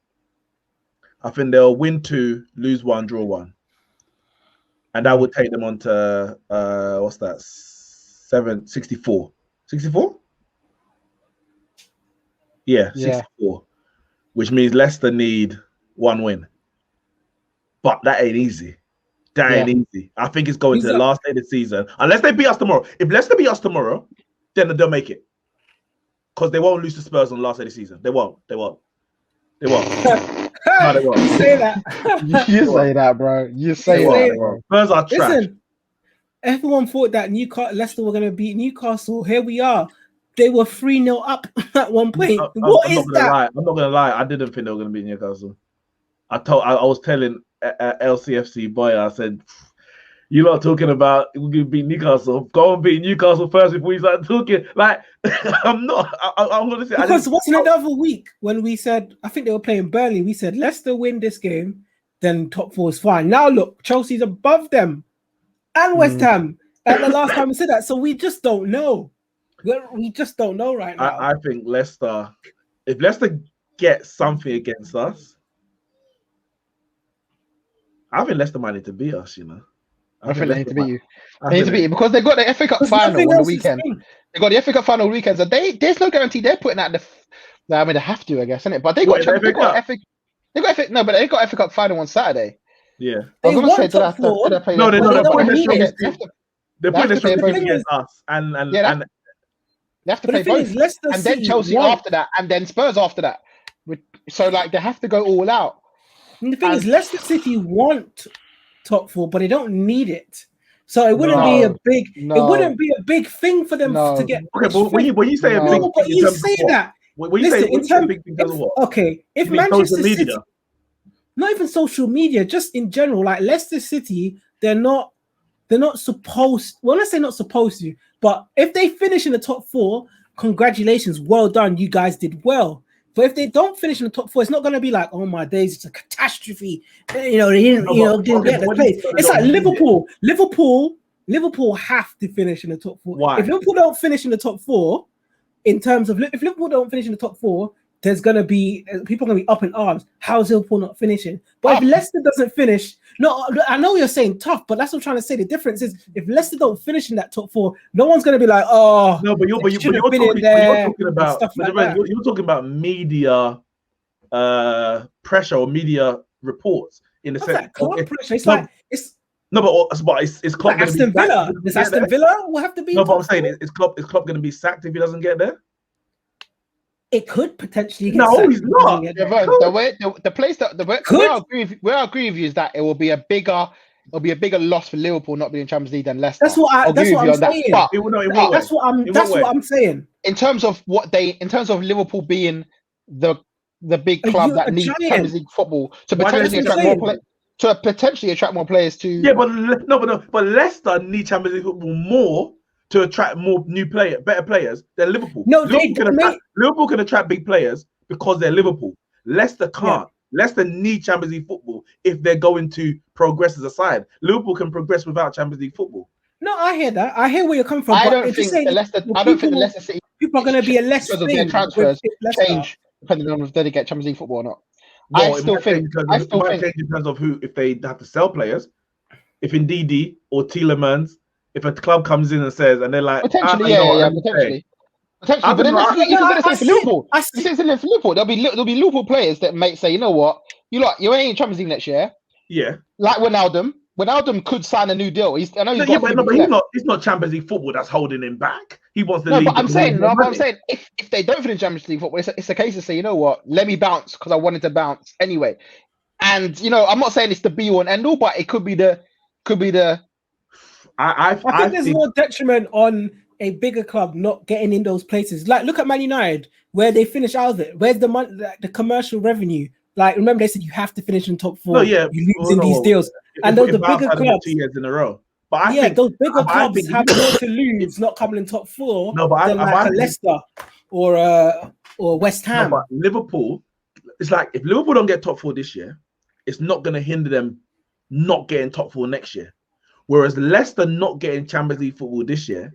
I think they'll win 2, lose 1, draw 1, and that would take them on to what's that? 64. 64? Yeah, 64. Which means Leicester need 1 win. But that ain't easy. That ain't easy. I think it's going to the last day of the season. Unless they beat us tomorrow. If Leicester beat us tomorrow, then they'll make it. Because they won't lose to Spurs on the last day of the season. They won't. No, they won't. You say that. You say that, bro. You say that, bro. Spurs are trash. Listen, everyone thought that Leicester were going to beat Newcastle. Here we are. They were 3-0 up at one point. What is that? I'm not going to lie. I didn't think they were going to beat Newcastle. I was telling LCFC boy, I said, you're not talking about we're going to beat Newcastle. Go and beat Newcastle first before you start talking. Like, I'm not. I'm going to say. Because wasn't it the other week when we said, I think they were playing Burnley, we said, Leicester win this game, then top 4 is fine. Now look, Chelsea's above them and West Ham at the last time we said that. So we just don't know. We just don't know right now. I think Leicester, if Leicester get something against us, I think Leicester might need to beat us, you know. I think they need to beat you. They need to beat you because they got the FA Cup final on the weekend. They got the FA Cup final weekend, so there's no guarantee they're putting out I mean, they have to, I guess, isn't it? But they got FA Cup final on Saturday. Yeah. I was going to say, no, they're putting the strongest against us, and they have to play both, and then Chelsea after that, and then Spurs after that. So, like, they have to go all out. And the thing is, Leicester City want top 4, but they don't need it. So it wouldn't be a big. It wouldn't be a big thing for them to get. Okay, but when you say a big, but you say that. When you say in terms of what? Okay, if Manchester City, not even social media, just in general, like Leicester City, they're not supposed. Well, let's say not supposed to, but if they finish in the top 4, congratulations, well done, you guys did well. But if they don't finish in the top 4, it's not going to be like, oh my days, it's a catastrophe. You know, they didn't, didn't get the place. It's like Liverpool. Liverpool have to finish in the top 4. Why? If Liverpool don't finish in the top 4, in terms of if Liverpool don't finish in the top 4, there's going to be people are going to be up in arms. How's Liverpool not finishing? But if Leicester doesn't finish, no, I know you're saying tough, but that's what I'm trying to say. The difference is if Leicester don't finish in that top 4, no one's going to be like, oh, no, but you're talking about media pressure or media reports in the sense. Club pressure. It's Klopp like Aston Villa. Does Aston Villa will have to be? No, but I'm saying is Klopp going to be sacked if he doesn't get there? It could potentially get no, sacked. He's not. The place that where I agree with you is that it will be a bigger loss for Liverpool not being in Champions League than Leicester. That's what I'm saying. That's what I'm saying. In terms of Liverpool being the big club that needs Champions League football to potentially attract more players to. Yeah, but Leicester need Champions League football more to attract more better players than Liverpool. No, Liverpool can attract big players because they're Liverpool. Leicester can't. Yeah. Leicester need Champions League football if they're going to progress as a side. Liverpool can progress without Champions League football. No, I hear that. I hear where you're coming from. I don't think the Leicester City people are going to be a less because of their transfers change depending on whether they get Champions League football or not. Well, I still think in terms of if they have to sell players, if Ndidi or Tielemans. If a club comes in and says, and they're like, potentially. But then you're going to say for Liverpool. For Liverpool, there'll be Liverpool players that may say, you know what, you ain't in Champions League next year. Yeah. Like Wijnaldum could sign a new deal. He's not Champions League football that's holding him back. He wants the league. But I'm saying if they don't finish Champions League football, it's a case to say, you know what, let me bounce because I wanted to bounce anyway. And I'm not saying it's the be all and end all, but it could be the. I think there's more detriment on a bigger club not getting in those places. Like, look at Man United, where they finish out of it. Where's the money, the commercial revenue? Like, remember they said you have to finish in top 4. You lose in these deals. And those the bigger clubs 2 years in a row. But I think those bigger clubs have more to lose not coming in top 4 than Leicester or West Ham. No, but Liverpool, it's like if Liverpool don't get top 4 this year, it's not going to hinder them not getting top 4 next year. Whereas Leicester not getting Champions League football this year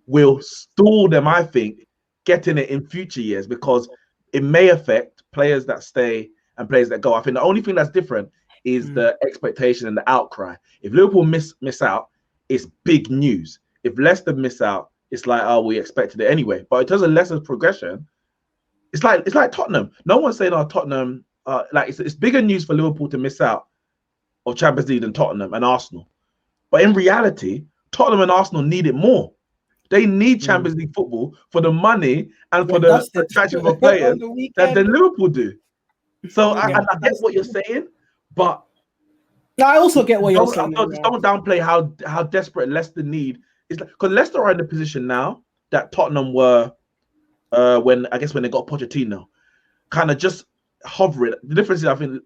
will stall them, I think, getting it in future years because it may affect players that stay and players that go. I think the only thing that's different is the expectation and the outcry. If Liverpool miss out, it's big news. If Leicester miss out, it's like, oh, we expected it anyway. But in terms of Leicester's progression, it's like Tottenham. No one's saying, oh, Tottenham, it's bigger news for Liverpool to miss out of Champions League than Tottenham and Arsenal. But in reality, Tottenham and Arsenal need it more. They need Champions League football for the money and for the attraction of players that Liverpool do. So I get what you're saying, but I also get what you're saying. Don't downplay how desperate Leicester need. It's like because Leicester are in the position now that Tottenham were when they got Pochettino, kind of just hovering. The difference is, I think,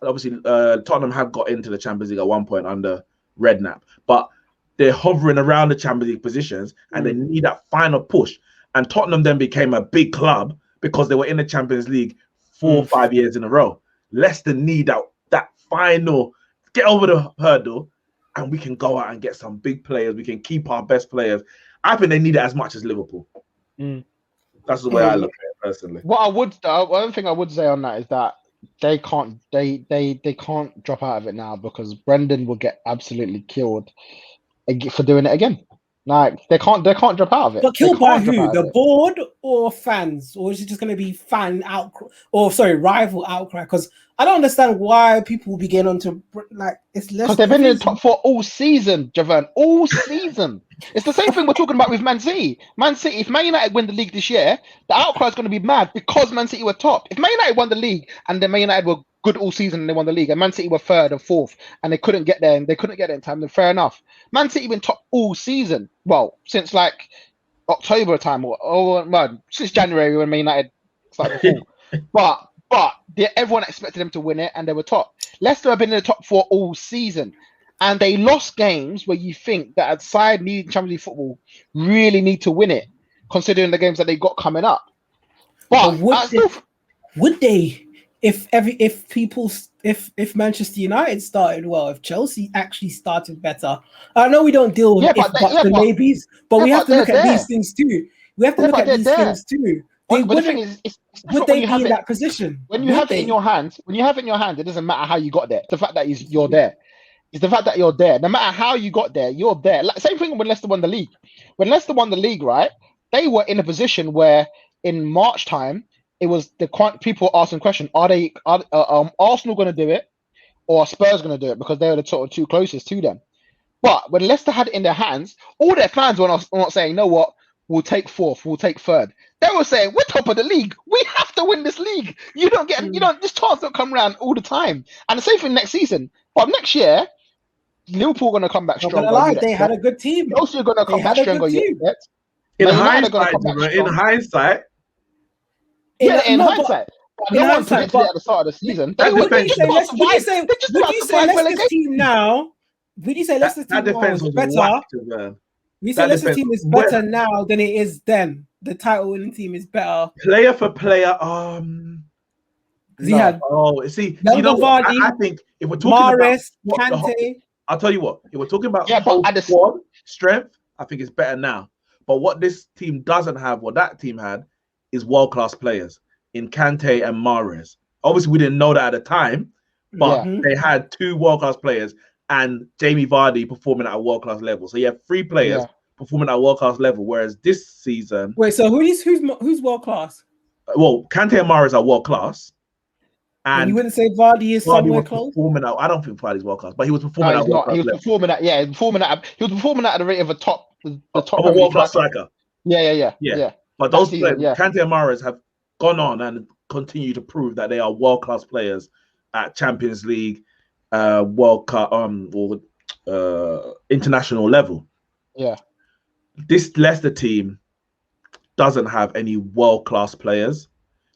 obviously Tottenham have got into the Champions League at one point under Redknapp, but they're hovering around the Champions League positions and they need that final push. And Tottenham then became a big club because they were in the Champions League 4 or 5 years in a row. Leicester need that final, get over the hurdle, and we can go out and get some big players. We can keep our best players. I think they need it as much as Liverpool. That's the way I look at it personally. One thing I would say on that is that they can't drop out of it now because Brendan will get absolutely killed for doing it again. Like they can't drop out of it. But killed by who? The board or fans? Or is it just going to be rival outcry? Because I don't understand why people will be getting onto it's less. Because they've been in the top 4 all season, Javan. All season. It's the same thing we're talking about with Man City. Man City, if Man United win the league this year, the outcry is going to be mad because Man City were top. If Man United won the league and then Man United were good all season and they won the league, and Man City were 3rd and 4th and they couldn't get there in time, then fair enough. Man City been top all season. Well, since October time or since January when Man United started to fall. But but everyone expected them to win it, and they were top. Leicester have been in the top 4 all season, and they lost games where you think that a side needing Champions League football really need to win it, considering the games that they got coming up. But would they? If Manchester United started well, if Chelsea actually started better, I know we don't deal with maybes, but we have to look at these things too. We have to look at these things too. Would they be in that position? When you have it in your hands, it doesn't matter how you got there. It's the fact that you're there. It's the fact that you're there. No matter how you got there, you're there. Like, same thing when Leicester won the league. When Leicester won the league, right? They were in a position where in March time, it was people asking the question: Are Arsenal going to do it, or are Spurs going to do it? Because they were the sort of two closest to them. But when Leicester had it in their hands, all their fans were not saying, "You know what? We'll take 4th. We'll take 3rd." They were saying, "We're top of the league. We have to win this league. This chance don't come around all the time." And the same thing next season. But next year, Liverpool are going to come back stronger. They had a good team. Also, going to come back stronger. In hindsight. In hindsight. No one predicted it at the start of the season. Would you say Leicester's team now? Would you say Leicester's team is better? We say Leicester's team is better now than it is then. The title winning team is better. Player for player. I think if we're talking Mahrez, Kante. I'll tell you what. If we're talking about squad strength, I think it's better now. But what this team doesn't have, what that team had, is world-class players in Kante and Mahrez. Obviously, we didn't know that at the time, but they had 2 world-class players and Jamie Vardy performing at a world-class level. So you have 3 players performing at a world-class level, whereas this season... Wait, so who's world-class? Well, Kante and Mahrez are world-class. And you wouldn't say Vardy is somewhere close? I don't think Vardy's world-class, but he was performing at world-class level. He was performing at the rate of a world-class striker. Yeah. But those players, Kante and Mahrez, have gone on and continue to prove that they are world-class players at Champions League, World Cup, or international level. Yeah. This Leicester team doesn't have any world-class players.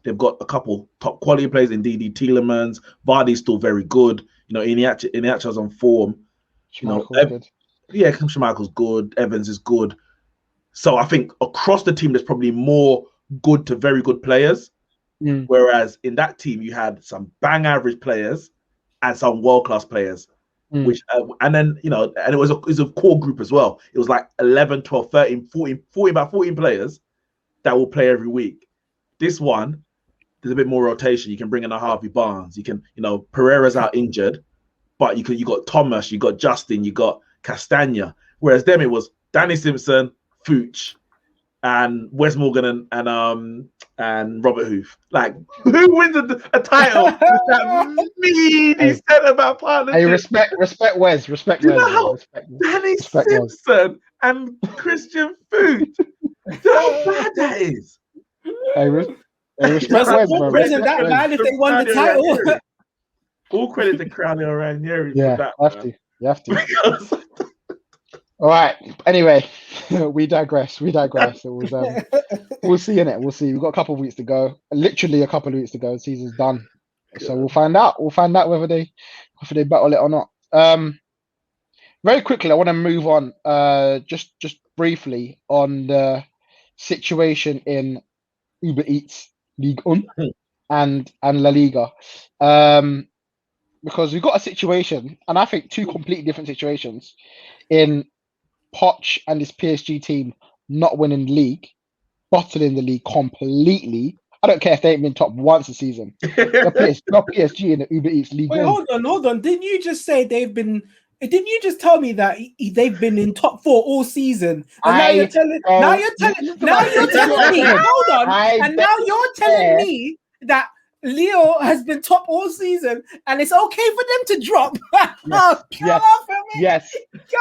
They've got a couple top quality players in DD Tielemans. Vardy's still very good. Iniacho's on form. Schmeichel's good. Evans is good. So I think across the team, there's probably more good to very good players. Whereas in that team, you had some bang average players and some world-class players. And it was a core group as well. It was like 11, 12, 13, 14, about 14 players that will play every week. This one, there's a bit more rotation. You can bring in a Harvey Barnes. You can, Pereira's out injured, but you got Thomas, you got Justin, you got Castagna. Whereas them, it was Danny Simpson, Fuchs, and Wes Morgan and Robert Hoof. Like, who wins a title with that mean centre-back partnership? Hey, respect Wes. Respect Wes. How Danny Simpson and Christian Fuchs. How bad that is. Hey, respect Wes, bro. Wasn't that bad if they won the title? All credit to Crowley or Ranieri. Yeah, you have to. All right. Anyway, we digress. It was, we'll see in it. We'll see. We've got a couple of weeks to go. Literally a couple of weeks to go. The season's done. So we'll find out. Whether they battle it or not. Very quickly, I want to move on. Just briefly on the situation in Uber Eats Ligue 1 and La Liga. Because we've got a situation, and I think 2 completely different situations in Poch and his PSG team not winning the league, bottling the league completely. I don't care if they ain't been top once a season. Not PSG in the Uber Eats League. Wait, hold on. Didn't you just say Didn't you just tell me that they've been in top 4 all season? And now you're telling me. Hold on. And now you're telling me that Leo has been top all season, and it's okay for them to drop. Yes.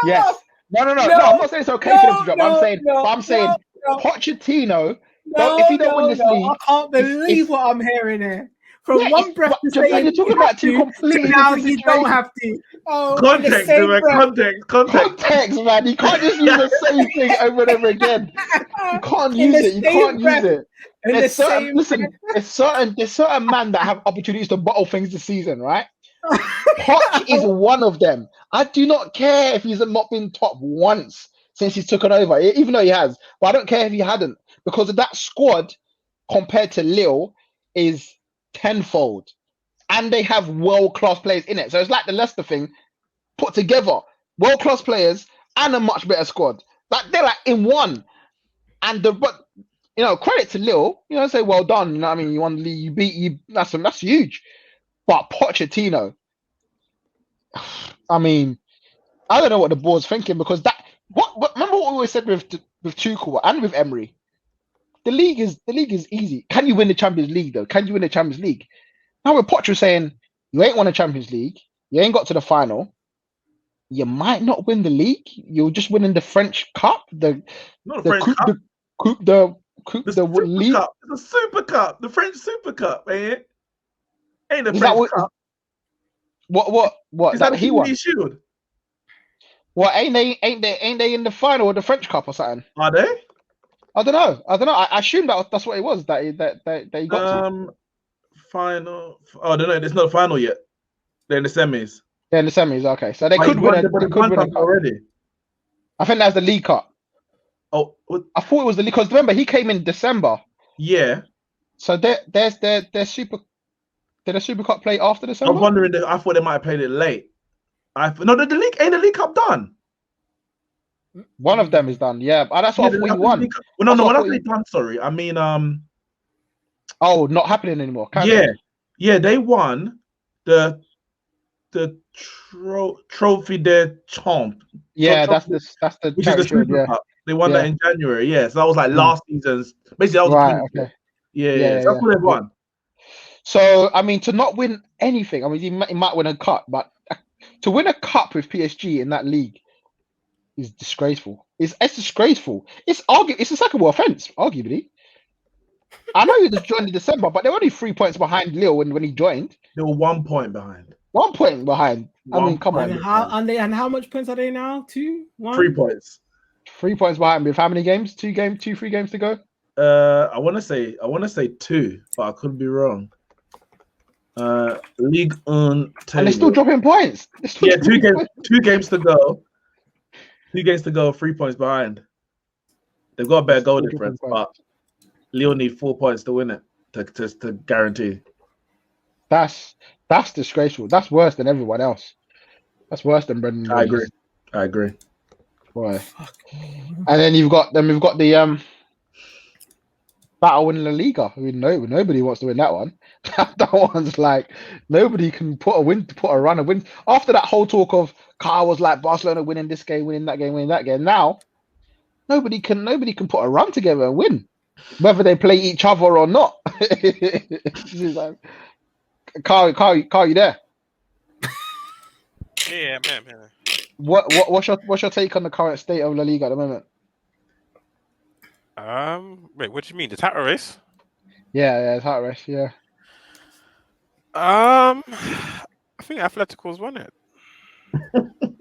No. I'm not saying it's okay for them to drop. I'm saying Pochettino. If you don't win this league, I can't believe what I'm hearing here. From one breath to say you're talking about 2 completely now you don't have to. Context, man. You can't just use the same thing over and over again. You can't use it. there's certain men that have opportunities to bottle things this season, right? Poch is one of them. I do not care if he's not been top once since he's taken over, even though he has. But I don't care if he hadn't, because of that squad compared to Lille is tenfold, and they have world-class players in it. So it's like the Leicester thing put together: world-class players and a much better squad. Like they're like in one. And credit to Lille. Say well done. You know what I mean? You won the league. You beat you. That's huge. But Pochettino, I mean, I don't know what the board's thinking, because remember what we always said with Tuchel and with Emery. The league is easy. Can you win the Champions League though? Can you win the Champions League? Now with Poch saying you ain't won a Champions League, you ain't got to the final, you might not win the league. You're just winning the French Cup, the League. Cup. The Super Cup, the French Super Cup, man. Ain't the French Cup. What? Is that he won? Shield? What? Ain't they in the final of the French Cup or something? Are they? I don't know. I assume that's what it was that he got to. Final. Oh, no, it's not final yet. They're in the semis. They're in the semis. Okay, so they could win it. They could win it already. I think that's the League Cup. Oh, I thought it was the League, because remember he came in December. Yeah. So there's their Super. Did the Super Cup play after December? I'm wondering. I thought they might have played it late. No, the league ain't the League Cup done. One of them is done. Yeah, that's what I thought he won. Well, no, when I say done, sorry, I mean Oh, not happening anymore. Yeah, they won the trophy de champ. Yeah, that's the which is the Super Cup. They won that in January. Yeah, so that was like last season's. Basically, that was right. Okay. Yeah. So that's what they won. So I mean, to not win anything, I mean, he might win a cup, but to win a cup with PSG in that league is disgraceful. It's disgraceful. It's a second offense, arguably. I know he just joined in December, but they're only 3 points behind Lille when he joined. They were 1 point behind. 1 point behind. I mean, come on. And how much points are they now? 2, 1? 3 points. 3 points behind with how many games? 3 games to go. I want to say 2, but I could be wrong. Ligue 1 table. And they're still dropping points. Yeah, 2 games to go. 2 games to go. 3 points behind. They've got a better goal difference, but Lille need 4 points to win it to guarantee. That's disgraceful. That's worse than everyone else. That's worse than Brendan. I agree. Boy. And then we've got the battle in La Liga. I mean, nobody wants to win that one. That one's like nobody can put a run. After that whole talk of Carl was like Barcelona winning this game, winning that game. Now nobody can put a run together and win, whether they play each other or not. Like, Carl, you there? Yeah, man. What's your take on the current state of La Liga at the moment? Wait, what do you mean? The title race? Yeah, the title race. Yeah. I think Atleticos won it.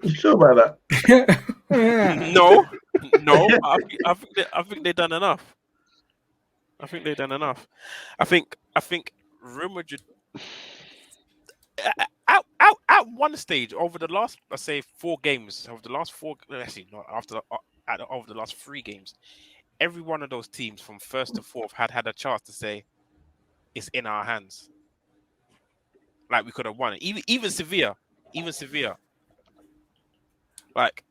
You sure about that? No. I think they've done enough. I think Real Madrid at one stage over the last, let's say, 4 games, over the last 4, actually not over the last 3 games, every one of those teams from first to fourth had a chance to say it's in our hands. Like we could have won it. Even Sevilla. Like,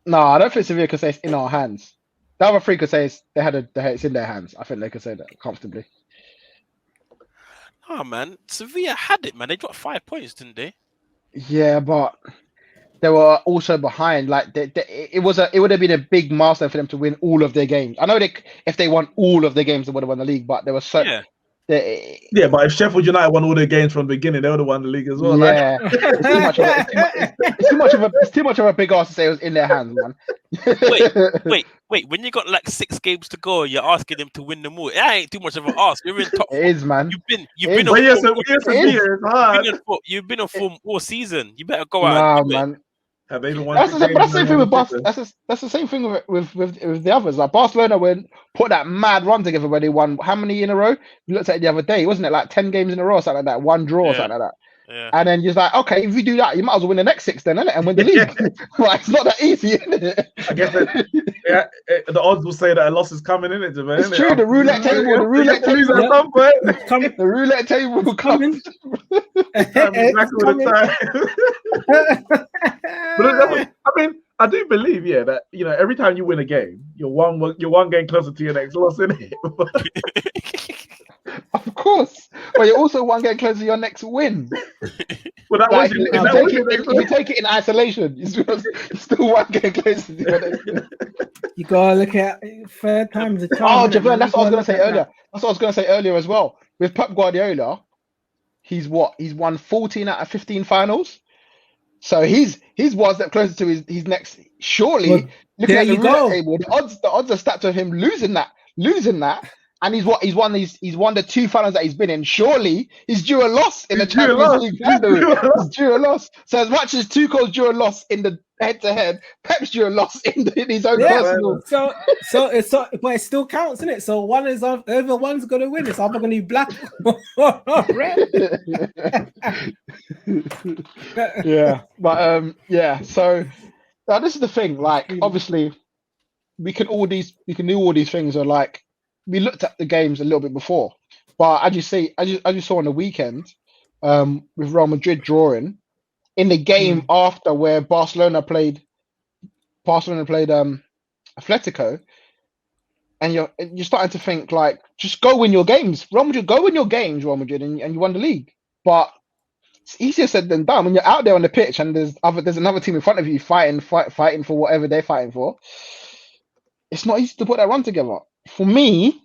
no, I don't think Sevilla could say it's in our hands. The other 3 could say it's in their hands. I think they could say that comfortably. Oh man, Sevilla had it, man. They dropped 5 points, didn't they? Yeah, but they were also behind. Like it would have been a big milestone for them to win all of their games. I know if they won all of their games, they would have won the league. But there was so. Yeah, but if Sheffield United won all their games from the beginning, they would have won the league as well. Yeah, it's too much of a big ass to say it was in their hands, man. Wait. When you got like 6 games to go, you're asking them to win them all. That ain't too much of an ask. You're in top. It is, man. You've been on form all season. You better go out. Nah, man. Have they even won? That's the same thing with That's the same thing with the others. Like Barcelona, when put that mad run together where they won how many in a row? You looked at it the other day, wasn't it? Like 10 games in a row, or something like that. One draw, or something like that. Yeah. And then you're like, okay, if you do that, you might as well win the next 6 then, innit? And win the league. Like, it's not that easy, innit? I guess the odds will say that a loss is coming, innit? It's true. The roulette table. The roulette table will come. Exactly the time. But I mean, I do believe, that every time you win a game, you're one game closer to your next loss, innit? Of course, but you're also one game closer to your next win. Well, if you take it in isolation, you're still one game closer to your next win. You gotta look at third time's a charm. Oh, Javan, that's what I was gonna say earlier. As well. With Pep Guardiola, he's won 14 out of 15 finals. So he's one step closer to his next. Surely, looking at the roulette table, the odds are stacked of him losing that. And he's won the 2 finals that he's been in. Surely he's due a loss in the Champions League final. He's due a loss. So as much as Tuchel's due a loss in the head-to-head, Pep's due a loss in his own personal. But it still counts, isn't it? So one is over, one's gonna win. It's either gonna be black or red. Yeah, but So now this is the thing. Like, obviously, we can do all these things. Are like. We looked at the games a little bit before, but as you saw on the weekend, with Real Madrid drawing in the game after where Barcelona played Atletico, and you're starting to think like, just go win your games, Real Madrid, and you won the league. But it's easier said than done when you're out there on the pitch and there's another team in front of you fighting for whatever they're fighting for. It's not easy to put that run together. For me,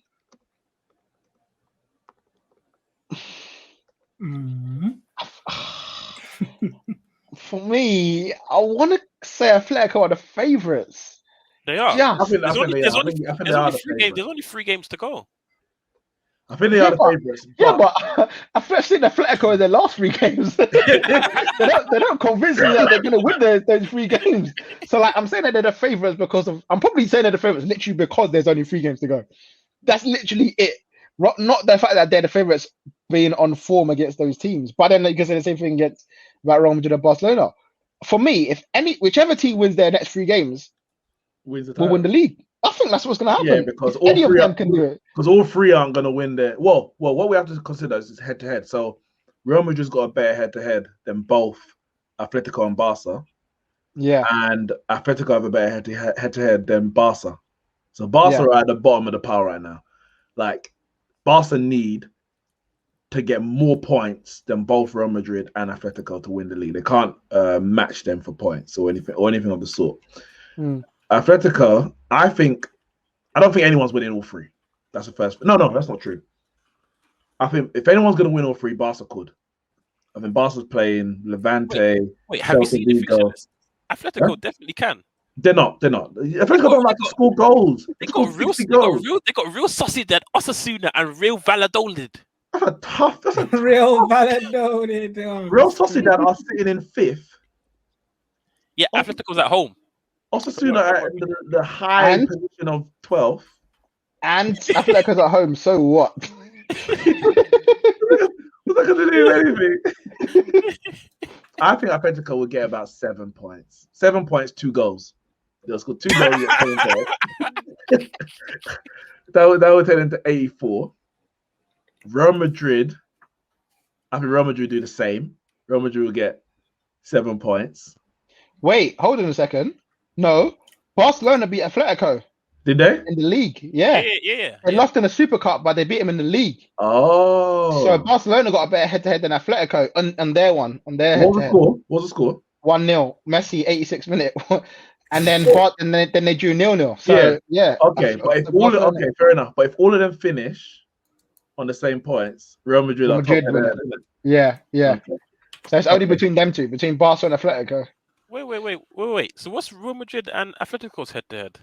I want to say Atletico are the favourites. They are. Yeah, there's only 3 games to go. I think they are the favourites. But I've seen Atletico in their last 3 games. they don't convince me that they're going to win those 3 games. So, like, I'm saying that they're the favourites I'm probably saying they're the favourites literally because there's only 3 games to go. That's literally it. Not the fact that they're the favourites being on form against those teams. But then you can say the same thing against Real Madrid and Barcelona. For me, whichever team wins their next 3 games will win the league. I think that's what's going to happen. Yeah, because all 3 of them can do it. Because all 3 aren't going to win their. Well, what we have to consider is head-to-head. So Real Madrid's got a better head-to-head than both Atletico and Barca. Yeah. And Atletico have a better head-to-head than Barca. So Barca are at the bottom of the pile right now. Like, Barca need to get more points than both Real Madrid and Atletico to win the league. They can't match them for points or anything of the sort. Atletico, I don't think anyone's winning all 3. That's the first. No, that's not true. I think if anyone's going to win all 3, Barca could. I think Barca's playing Levante. Wait, have you seen the fixtures? Atletico definitely can. They're not. Atletico don't like to score goals. They got real Sociedad, Osasuna, and Real Valladolid. That's a tough. Real Valladolid. Real Sociedad are sitting in 5th. Yeah, Atletico's at home. Osasuna at the high position of 12th. And Atletico's at home, so what? What's that going to do anything? I think Atletico will get about 7 points. 7 points, 2 goals. They'll score 2 goals. That would turn into 84. Real Madrid, I think Real Madrid do the same. Real Madrid will get 7 points. Wait, hold on a second. No, Barcelona beat Atletico. Did they? In the league, yeah. They lost in the Super Cup, but they beat him in the league. Oh. So Barcelona got a better head-to-head than Atletico on their one. On their What was the score? 1-0. Messi, 86th minute. And then they drew 0-0. So, yeah. Okay, fair enough. But if all of them finish on the same points, Real Madrid are top. Yeah. Okay. So it's only between them two, between Barca and Atletico. Wait. So what's Real Madrid and Atletico's head-to-head?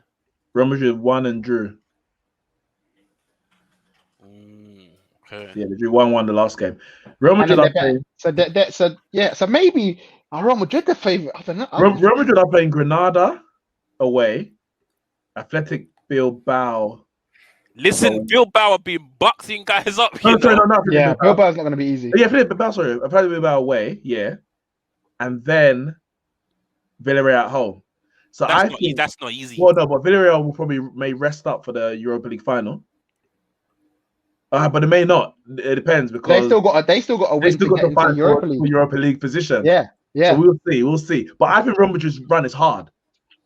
Real Madrid won and drew. Okay. Yeah, they drew 1-1 the last game. Real Madrid are playing. So maybe Real Madrid the favourite. I don't know. Real Madrid are playing Granada away. Athletic Bilbao. Listen, Bilbao have been boxing guys up. No, yeah, Bilbao's not going to be easy. Yeah, Athletic Bilbao, sorry. Athletic Bilbao away, yeah. And then Villarreal at home. So I think that's not easy. Well, no, but Villarreal will probably may rest up for the Europa League final. But it may not. It depends because they still got a win to get into the Europa League position. Yeah. So we'll see. But I think Real Madrid's run is hard.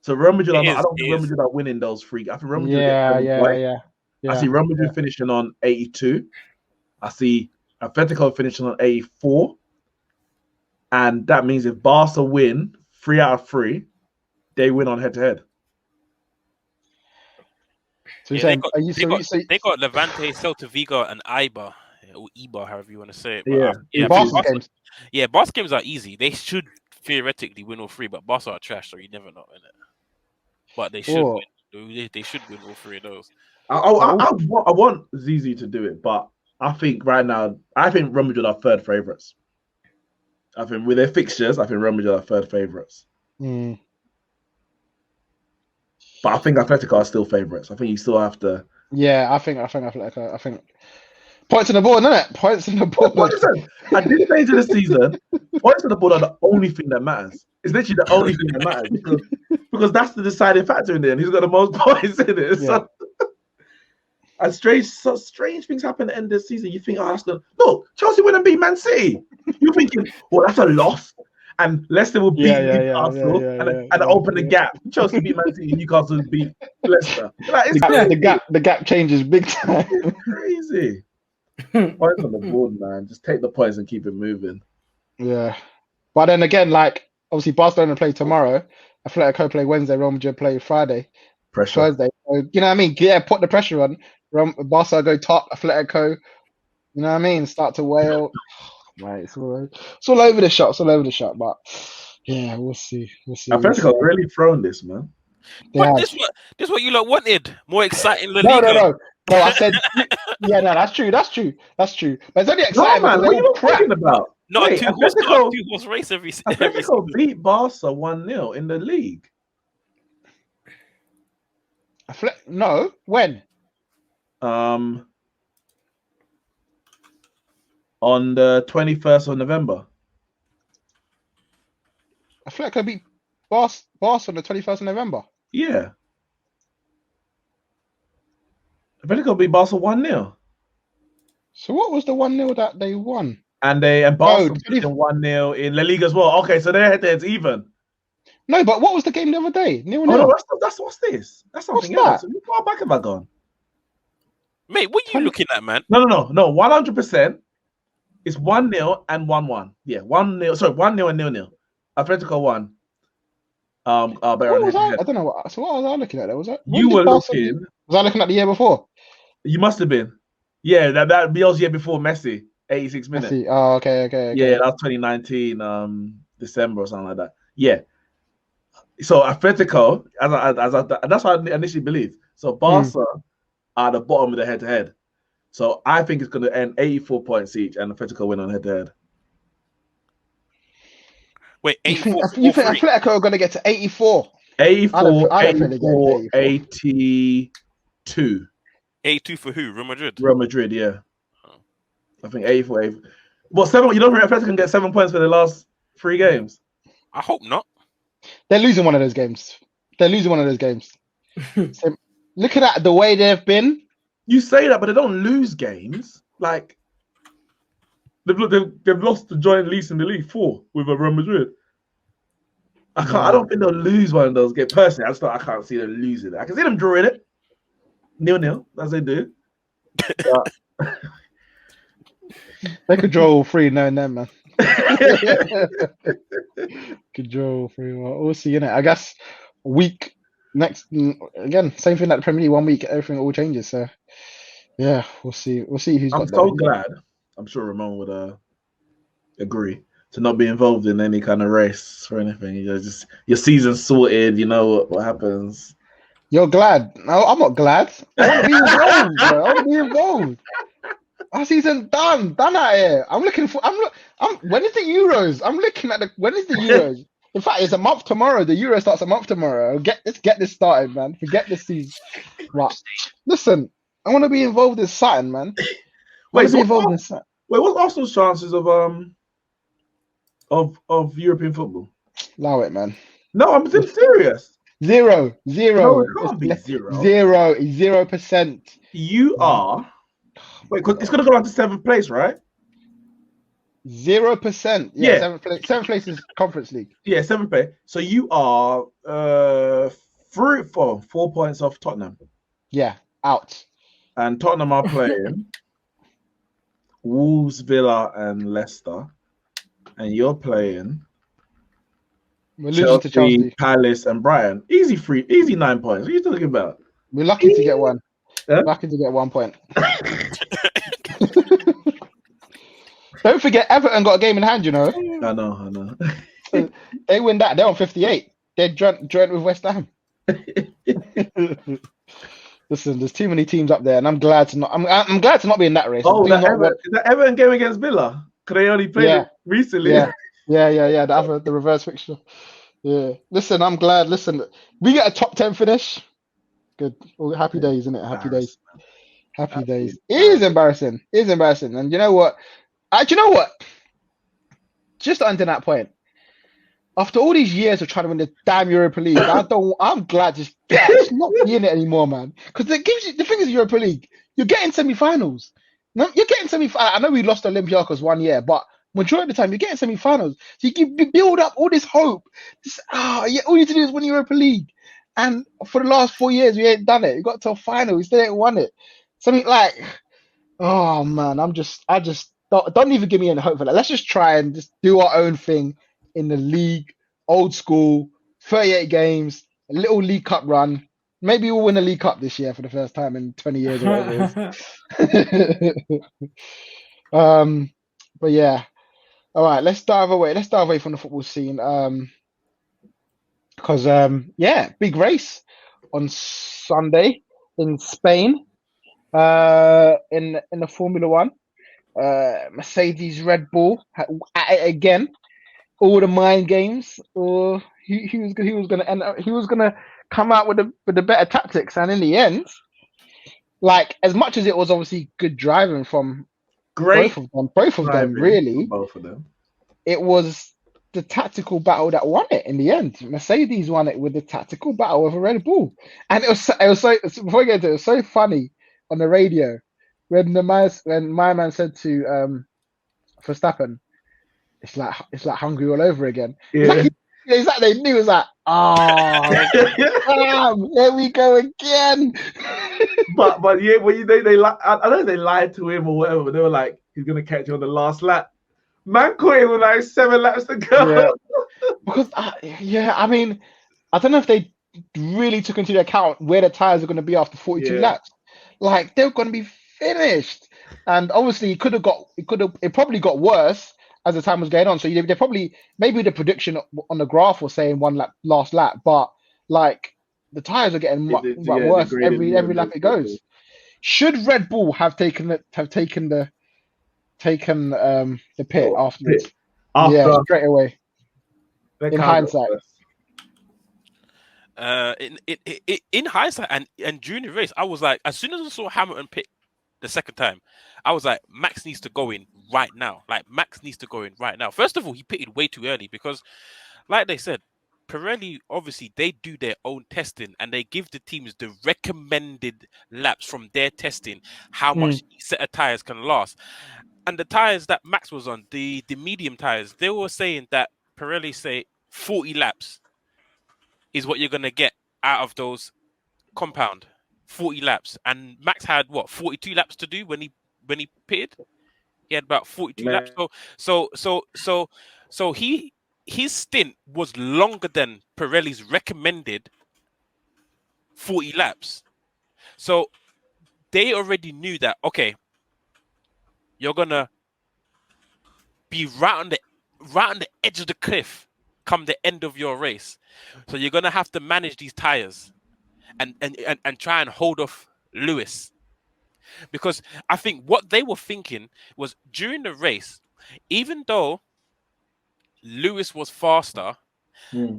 So Real Madrid, I don't think Real Madrid are winning those three. I think Real Madrid. Yeah. I see Real Madrid finishing on 82. I see Atletico finishing on 84. And that means if Barca win 3 out of 3, they win on head-to-head. So they got Levante, Celta Vigo, and Eibar, or Eibar, however you want to say it. But Barca games are easy. They should theoretically win all 3, but Barca are trash, so you never know, innit? But they should win. They should win all 3 of those. I want Zizi to do it, but I think right now, Real Madrid are third favourites. I think with their fixtures, Real Madrid are third favourites. Mm. But I think Atletico are still favourites. I think you still have to. Yeah, I think Atletico. I think points on the board, isn't it? Points on the board. At this stage of the season, points on the board are the only thing that matters. It's literally the only thing that matters because that's the deciding factor in there. And who's got the most points in it? Yeah. So, and strange things happen at the end of the season. You think, that's good. Look, Chelsea wouldn't beat Man City. You're thinking, well, that's a loss. And Leicester will beat Newcastle and open the gap. Chelsea beat Man City, Newcastle beat Leicester. Like, the gap changes big time. It's crazy. Points on the board, man. Just take the points and keep it moving. Yeah. But then again, like, obviously Barcelona play tomorrow. Atletico play Wednesday. Real Madrid play Friday. Pressure. Thursday. So, you know what I mean? Yeah, put the pressure on. Barca go top. Atletico, you know what I mean? Start to wail. Right, it's all over the shop. But yeah, we'll see. Atletico really thrown this, man. But this what you lot wanted. More exciting La Liga. No, I said that's true. But it's only exciting. Man, what are you talking about? Not a two-horse race every Atletico beat Barca 1-0 in the league. No, when? On the 21st of November. Atletico beat Barca on the 21st of November. Yeah. Atletico beat Barca 1-0. So what was the 1-0 that they won? And Barca beat 1-0 in La Liga as well. Okay, so their head-to-head's even. No, but what was the game the other day? 0-0. Oh, no, that's what's this? That's something else. How far back have I gone? Mate, what are you looking at, man? No, 100%. It's 1-0 and 1-1. Yeah, 1-0. Sorry, 1-0 and 0-0. Atletico won. I don't know. So what was I looking at? Was that Was I looking at the year before? You must have been. Yeah, that was year before Messi, 86 minutes. Messi. Oh, okay. Yeah, that was 2019, December or something like that. Yeah. So Atletico, that's what I initially believed. So Barca are the bottom of the head-to-head. So I think it's going to end 84 points each, and Atletico win on head-to-head. Wait, 84? You think Atletico are going to get to 84? 84, 82. 82 for who? Real Madrid? Real Madrid, yeah. I think 84. Well, 7. You don't think Atletico can get 7 points for the last 3 games? I hope not. They're losing one of those games. So, looking at the way they've been. You say that, but they don't lose games. Like, they've lost the joint least in the league 4 with Real Madrid. I don't think they'll lose one of those games. Personally, I can't see them losing it. I can see them drawing it. 0-0, as they do. They could draw all 3 knowing them, man. Could draw all 3. We'll see, innit? I guess week next, again, same thing like the Premier League, 1 week, everything all changes. So, yeah, we'll see who's got. I'm so glad. I'm sure Ramon would agree to not be involved in any kind of race or anything. You know, just your season's sorted. You know what happens. You're glad? No, I'm not glad. I want to be involved, bro. I want to be involved. Our season done out here. I'm looking for. When is the Euros? I'm looking at when is the Euros? In fact, it's a month tomorrow. The Euro starts a month tomorrow. Let's get this started, man. Forget this season. Right. Listen, I want to be involved in something, man. What's Arsenal's chances of European football? Allow it, man. No, I'm serious. Zero. No, it can't be zero. 0%. You are. Wait, because it's going to go down to 7th place, right? 0%. Yeah. 7th place is Conference League. Yeah, 7th place. So you are 4 points off Tottenham. Yeah, out. And Tottenham are playing Wolves, Villa, and Leicester. And you're playing Chelsea, Palace, and Brighton. Easy 9 points. What are you talking about? We're lucky to get one. Huh? Lucky to get 1 point. Don't forget, Everton got a game in hand, you know. I know. They win that. They're on 58. They're joint with West Ham. Listen, there's too many teams up there, and I'm glad to not. I'm glad to not be in that race. Oh, is that Everton game against Villa? Because they only played it recently. Yeah. The reverse fixture. Yeah. Listen, I'm glad. Listen, we get a top 10 finish. Good. Oh, happy days, isn't it? Happy days. Happy days. It is embarrassing. And you know what? Just under that point, after all these years of trying to win the damn Europa League, I'm glad just not be in it anymore, man. Because it gives you the thing is Europa League. You're getting semi-finals. No, you're getting semi-finals. I know we lost Olympiacos 1 year, but majority of the time you're getting semi-finals. So you build up all this hope. All you need to do is win Europa League. And for the last 4 years, we ain't done it. We got to a final, we still ain't won it. Something like, oh man, I just don't even give me any hope for that. Let's just try and just do our own thing in the league, old school, 38 games, a little League Cup run. Maybe we'll win a League Cup this year for the first time in 20 years or whatever it is. But yeah. All right, let's dive away. Let's dive away from the football scene. Because big race on Sunday in Spain. In the Formula One. Mercedes, Red Bull at it again. All the mind games. Or he was going to end up. He was going to come out with the better tactics, and in the end, like as much as it was obviously good driving from both of them, really, both of them, it was the tactical battle that won it in the end. Mercedes won it with the tactical battle of a Red Bull, and it was so before I get into it, it was so funny on the radio when my man said to Verstappen, it's like Hungary all over again. Yeah. It's like they knew. It was like, here we go again. but yeah, when they I don't know if they lied to him or whatever, but they were like, he's gonna catch you on the last lap. Man caught him with like 7 laps to go. Yeah. Because I mean, I don't know if they really took into account where the tires are going to be after 42 laps. Like they're going to be finished, and obviously it probably got worse as the time was going on. So they probably, maybe the prediction on the graph was saying 1 lap, last lap, but like the tires are getting worse every lap it goes. Should Red Bull have taken the pit afterwards? Yeah, straight away. In hindsight. In hindsight and during the race, I was like, as soon as I saw Hamilton pit the second time, I was like, Max needs to go in right now. First of all, he pitted way too early because, like they said, Pirelli, obviously, they do their own testing and they give the teams the recommended laps from their testing, how much each set of tires can last. And the tires that Max was on, the medium tires, they were saying that Pirelli say 40 laps is what you're going to get out of those compound. 40 laps. And Max had, 42 laps to do when he pitted? He had about 42 laps. So his stint was longer than Pirelli's recommended 40 laps. So they already knew that, okay, you're gonna be right on the edge of the cliff come the end of your race. So you're gonna have to manage these tires and try and hold off Lewis. Because I think what they were thinking was during the race, even though Lewis was faster,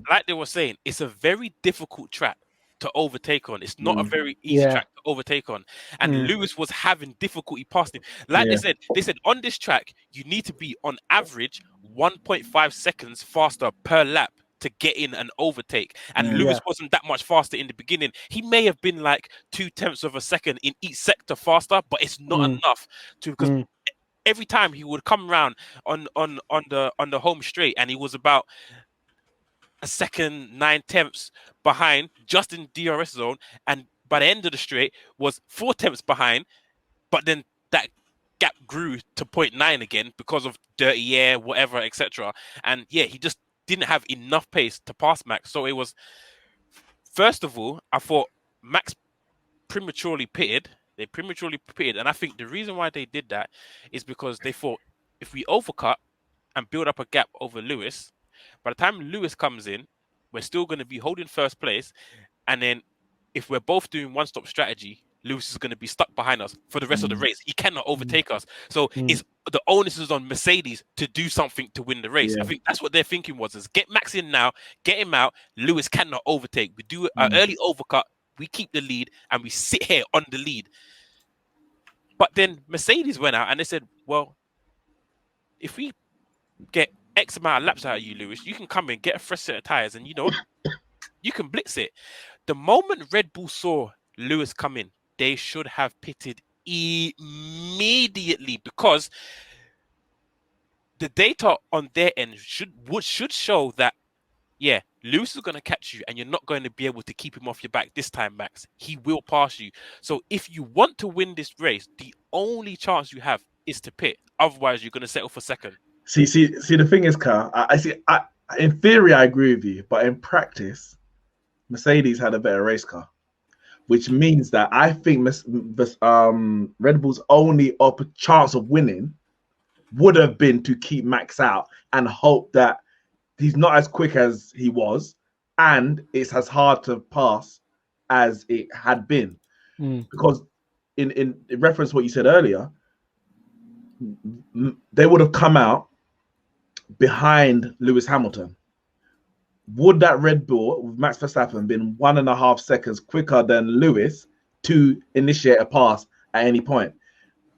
like they were saying, it's a very difficult track to overtake on. It's not a very easy track to overtake on. And Lewis was having difficulty passing. Like they said on this track, you need to be on average 1.5 seconds faster per lap to get in and overtake. And Lewis wasn't that much faster in the beginning. He may have been like 0.2 of a second in each sector faster, but it's not enough to, because every time he would come around on the home straight, and he was about a second 9/10 behind just in DRS zone, and by the end of the straight was 4/10 behind, but then that gap grew to 0.9 again because of dirty air, whatever, etc. And yeah, he just didn't have enough pace to pass Max. So it was, first of all, I thought Max prematurely pitted. They prematurely pitted, and I think the reason why they did that is because they thought if we overcut and build up a gap over Lewis, by the time Lewis comes in, we're still going to be holding first place. And then if we're both doing one-stop strategy, Lewis is going to be stuck behind us for the rest of the race. He cannot overtake us. So it's the onus is on Mercedes to do something to win the race. I think that's what their thinking was, is get Max in now, get him out. Lewis cannot overtake. We do an early overcut, we keep the lead, and we sit here on the lead. But then Mercedes went out and they said, well, if we get X amount of laps out of you, Lewis, you can come in, get a fresh set of tires, and you know, you can blitz it. The moment Red Bull saw Lewis come in, they should have pitted immediately, because the data on their end should show that, yeah, Lewis is going to catch you and you're not going to be able to keep him off your back this time, Max. He will pass you. So if you want to win this race, the only chance you have is to pit. Otherwise, you're going to settle for second. See, the thing is, Carl, in theory, I agree with you, but in practice, Mercedes had a better race car, which means that I think Red Bull's only chance of winning would have been to keep Max out and hope that he's not as quick as he was, and it's as hard to pass as it had been. Because in reference to what you said earlier, they would have come out behind Lewis Hamilton. Would that Red Bull with Max Verstappen been 1.5 seconds quicker than Lewis to initiate a pass at any point?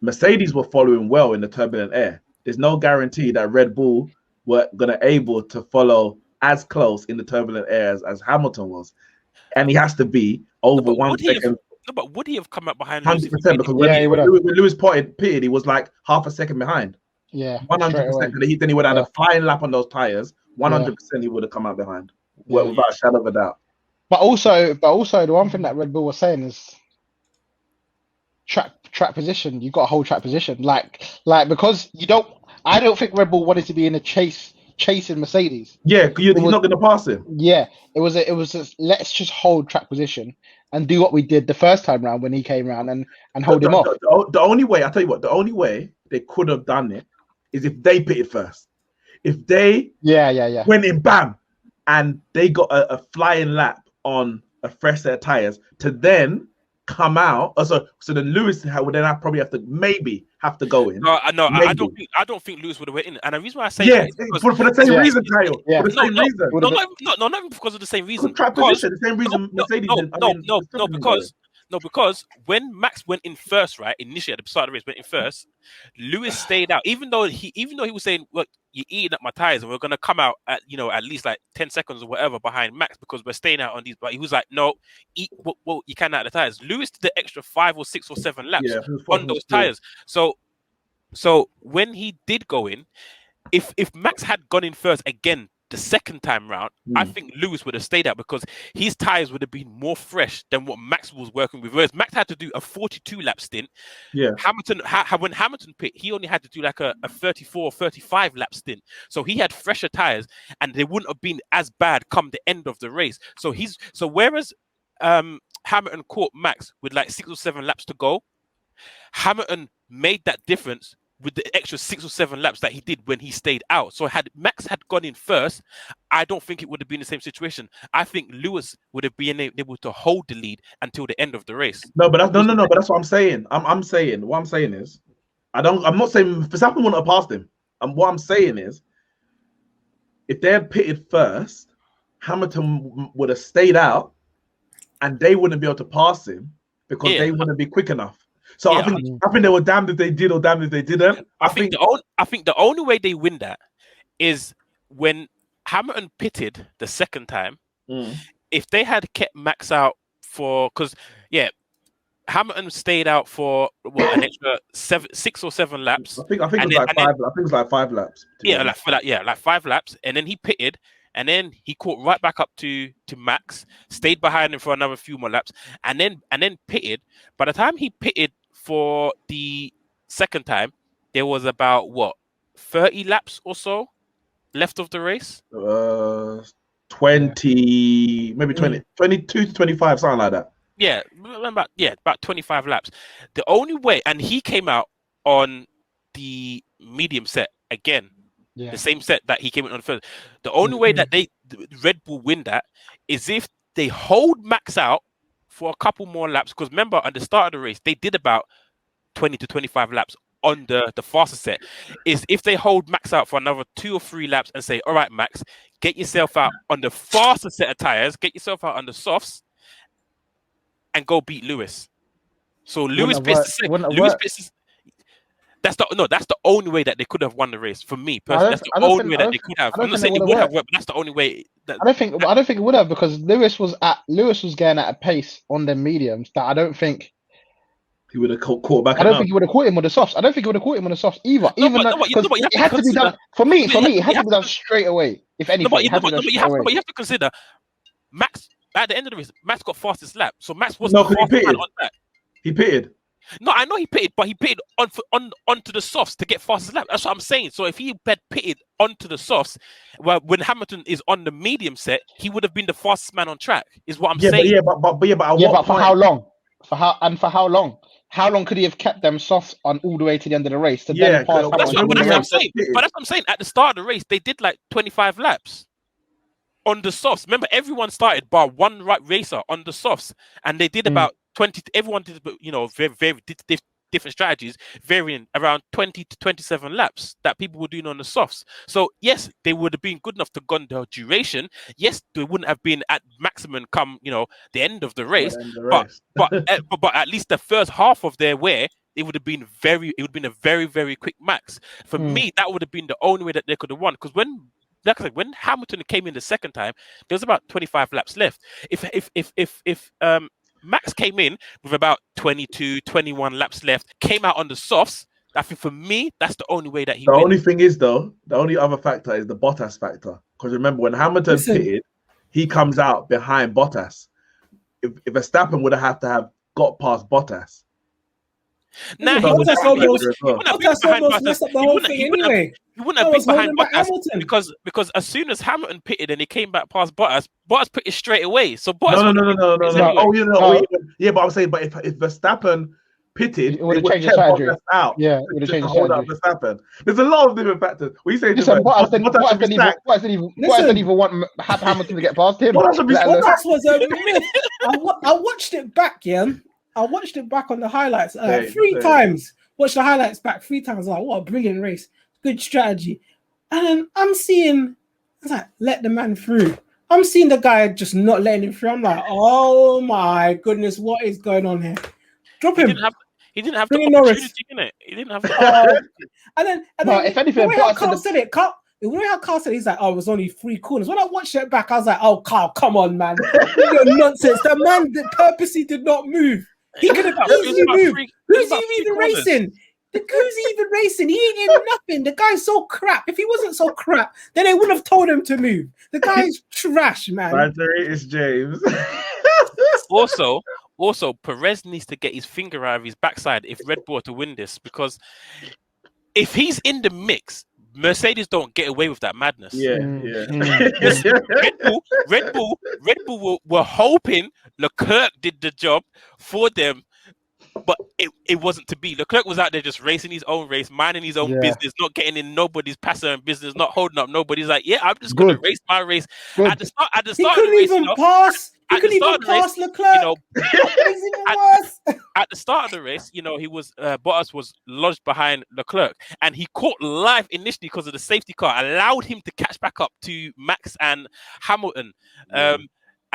Mercedes were following well in the turbulent air. There's no guarantee that Red Bull were going to able to follow as close in the turbulent air as Hamilton was. And he has to be over 1 second. But would he have come up behind 100%, because when Lewis pitted, he was like half a second behind. Yeah, 100%. Then he would have had a flying lap on those tires. 100% he would have come out behind, without a shadow of a doubt. But also, the one thing that Red Bull was saying is track position. You got to hold track position, like because I don't think Red Bull wanted to be in a chasing Mercedes. Yeah, you're not going to pass him. Yeah, it was just, let's just hold track position and do what we did the first time round when he came round and hold him off. The only way, I'll tell you what, the only way they could have done it is if they pitted first. If they went in, bam, and they got a flying lap on a fresh set of tires to then come out. So then Lewis would then probably have to go in. No, I don't think Lewis would have went in. And the reason why I say that is for the same reason, Kyle. For the same reason. Not even because of the same reason. The same reason Mercedes. Because when Max went in first, right, initially at the start of the race, went in first, Lewis stayed out. Even though he was saying, look, you're eating up my tires and we're going to come out at least like 10 seconds or whatever behind Max because we're staying out on these. But he was like, no, eat what you can out of the tires. Lewis did the extra 5 or 6 or 7 laps on those tires. So when he did go in, if Max had gone in first again the second time round, I think Lewis would have stayed out because his tires would have been more fresh than what Max was working with. Whereas Max had to do a 42 lap stint. Yeah. When Hamilton pit, he only had to do like a 34 or 35 lap stint. So he had fresher tires and they wouldn't have been as bad come the end of the race. So whereas Hamilton caught Max with like 6 or 7 laps to go, Hamilton made that difference with the extra 6 or 7 laps that he did when he stayed out. So had Max had gone in first, I don't think it would have been the same situation. I think Lewis would have been able to hold the lead until the end of the race. No, but that's what I'm saying. I'm saying is, I'm not saying Verstappen wouldn't have passed him. And what I'm saying is, if they had pitted first, Hamilton would have stayed out, and they wouldn't be able to pass him because they wouldn't be quick enough. So I think they were damned if they did or damned if they didn't. I think the only way they win that is when Hamilton pitted the second time. If they had kept Max out because Hamilton stayed out for an extra 6 or 7 laps. I think it was like 5 laps. Like 5 laps, and then he pitted. And then he caught right back up to Max, stayed behind him for another few more laps, and then pitted. By the time he pitted for the second time, there was about 30 laps or so left of the race. 20, maybe 20, 22 to 25, something like that. About 25 laps. The only way, and he came out on the medium set again. Yeah. The same set that he came in on first. The only way that Red Bull win that is if they hold Max out for a couple more laps. Because remember, at the start of the race, they did about 20 to 25 laps on the faster set. Is if they hold Max out for another 2 or 3 laps and say, all right, Max, get yourself out on the faster set of tires, get yourself out on the softs, and go beat Lewis. So Lewis pits That's the only way that they could have won the race for me personally. That's the only way that they could have. I'm not saying it would have worked, but that's the only way. I don't think it would have, because Lewis was going at a pace on the mediums that I don't think he would have caught back. I don't think he would have caught him on the softs. I don't think he would have caught him on the softs either. It had to be done for me. It had to be done straight away. If anything, but you have to consider Max at the end of the race. Max got fastest lap, so Max wasn't the fastest man on track. He pitted. No, I know he pitted, but he pitted onto the softs to get fastest lap. That's what I'm saying. So if he had pitted onto the softs, well, when Hamilton is on the medium set, he would have been the fastest man on track. Is what I'm saying. But for how long? For how long? How long could he have kept them softs on all the way to the end of the race? That's what I'm saying. But that's what I'm saying. At the start of the race, they did like 25 laps on the softs. Remember, everyone started bar one racer on the softs, and they did about 20. Everyone did, very, very different strategies, varying around 20 to 27 laps that people were doing on the softs. So yes, they would have been good enough to gun the duration. Yes, they wouldn't have been at maximum come the end of the race. But at least the first half of their wear, it would have been a very, very quick max. For me, that would have been the only way that they could have won. Because when Hamilton came in the second time, there was about 25 laps left. If Max came in with about 22, 21 laps left, came out on the softs, I think for me, that's the only way that he wins. The only thing is, though, the only other factor is the Bottas factor. Because remember, when Hamilton pitted, he comes out behind Bottas. If Verstappen would have to have got past Bottas. Nah, he wouldn't have been behind Bottas because as soon as Hamilton pitted and he came back past Bottas pitted straight away. So Bottas no. But I'm saying, but if Verstappen pitted, it would have changed the strategy. Out. Yeah, it would have changed the strategy. There's a lot of different factors. We say Bottas didn't even want Hamilton to get past him. Bottas was a myth. I watched it back, I watched it back on the highlights 3 times. Watched the highlights back 3 times. Like, what a brilliant race. Good strategy. And then I'm seeing, let the man through. I'm seeing the guy just not letting him through. I'm like, oh my goodness, what is going on here? Drop him. He didn't have the opportunity, innit? He didn't have the And then if anything, Carl said it. The way how Carl said, he's like, it was only 3 corners. When I watched it back, I was like, oh, Carl, come on, man. You're nonsense. The man purposely did not move. He could have easily moved. Who's even racing? The who's even racing? He ain't in nothing. The guy's so crap. If he wasn't so crap, then they wouldn't have told him to move. The guy's trash, man. It's James. Also, Perez needs to get his finger out of his backside if Red Bull are to win this, because if he's in the mix, Mercedes don't get away with that madness. Red Bull were hoping Leclerc did the job for them but it wasn't to be. Leclerc was out there just racing his own race, minding his own business, not getting in nobody's passer and business, not holding up nobody. He's like, yeah, I'm just going to race my race. At the start of the race, he couldn't even pass Leclerc. At the start of the race, he was Bottas was lodged behind Leclerc, and he caught live initially because of the safety car, allowed him to catch back up to Max and Hamilton.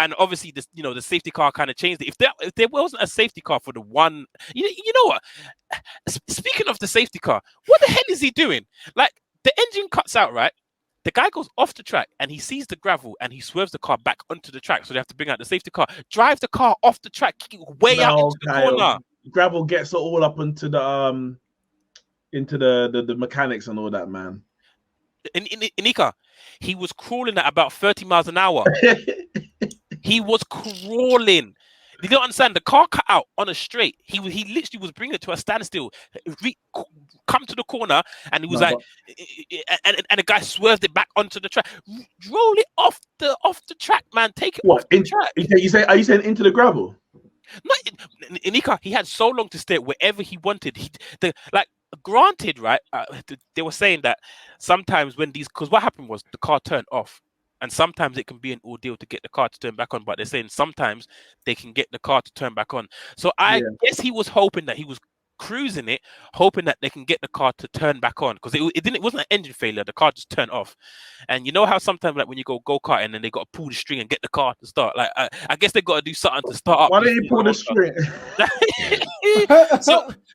And obviously, the safety car kind of changed it. If there wasn't a safety car for the one, you know what? Speaking of the safety car, what the hell is he doing? Like, the engine cuts out, right? The guy goes off the track and he sees the gravel and he swerves the car back onto the track. So they have to bring out the safety car, drive the car off the track, kick it way out into the corner. Gravel gets all up into the mechanics and all that, man. Inika, he was crawling at about 30 miles an hour. He was crawling. You don't understand. The car cut out on a straight. He literally was bringing it to a standstill. Come to the corner, and he was and the guy swerved it back onto the track. Roll it off the track, man. Take it off the track. Are you saying into the gravel? No, Inika, he had so long to stay wherever he wanted. Granted, right? They were saying that sometimes because what happened was the car turned off. And sometimes it can be an ordeal to get the car to turn back on, but they're saying sometimes they can get the car to turn back on. So I guess he was hoping that he was cruising it, hoping that they can get the car to turn back on, because it wasn't an engine failure. The car just turned off. And you know how sometimes, like, when you go karting and then they got to pull the string and get the car to start. Like, I guess they got to do something to start up. Why don't you pull the string?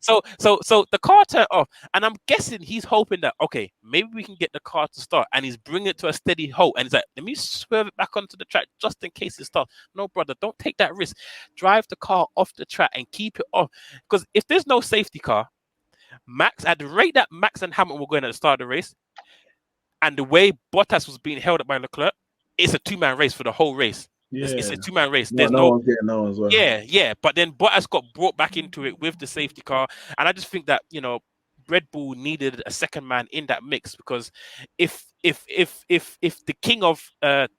So the car turned off, and I'm guessing he's hoping that, okay, maybe we can get the car to start, and he's bringing it to a steady halt, and he's like, let me swerve it back onto the track just in case it starts. No, brother, don't take that risk. Drive the car off the track and keep it off, because if there's no safety car, Max, at the rate that Max and Hamilton were going at the start of the race, and the way Bottas was being held up by Leclerc, it's a two-man race for the whole race. Yeah. It's a two-man race. There's no one's getting no as well. Yeah. But then Bottas got brought back into it with the safety car, and I just think that Red Bull needed a second man in that mix, because if the king of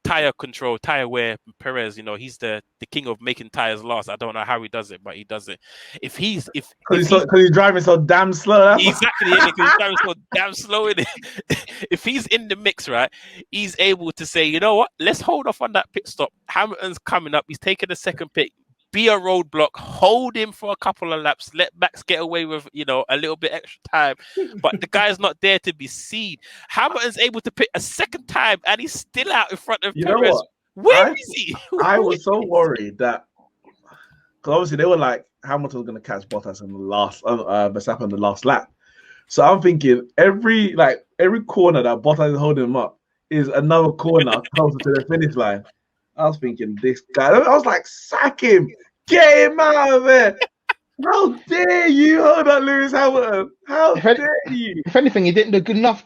tire wear, Perez, he's the king of making tires last. I don't know how he does it, but he does it. Because he's driving so damn slow. Exactly, because he's driving so damn slow in it. If he's in the mix, right, he's able to say, you know what, let's hold off on that pit stop. Hamilton's coming up. He's taking the second pit. Be a roadblock, hold him for a couple of laps, let Max get away with, a little bit extra time. But the guy's not there to be seen. Hamilton's able to pit a second time, and he's still out in front of Perez. Where is he? I was so worried that, because obviously they were like, Hamilton was going to catch Bottas in the last, Verstappen in the last lap. So I'm thinking every corner that Bottas is holding him up is another corner closer to the finish line. I was thinking, this guy. I was like, sack him, get him out of there. How dare you hold up Lewis Hamilton? How dare you? If anything, he didn't do a good enough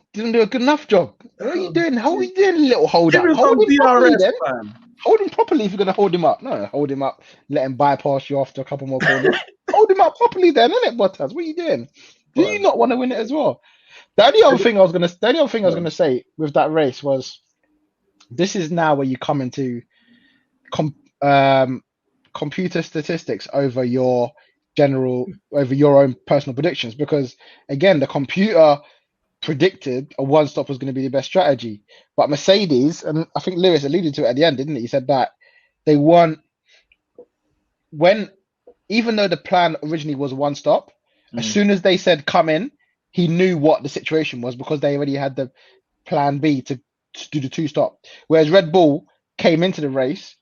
job. What are you doing? How are you doing, little hold up? Hold him properly if you're gonna hold him up. No, hold him up. Let him bypass you after a couple more corners. Hold him up properly, then, innit, Bottas? What are you doing? Do you not want to win it as well? The only other thing I was gonna say with that race was, this is now where you come into computer statistics over your own personal predictions, because again, the computer predicted a one stop was going to be the best strategy, but Mercedes, and I think Lewis alluded to it at the end, didn't he? He said that they won even though the plan originally was one stop, as soon as they said come in, he knew what the situation was, because they already had the plan B to do the two stop, whereas Red Bull came into the race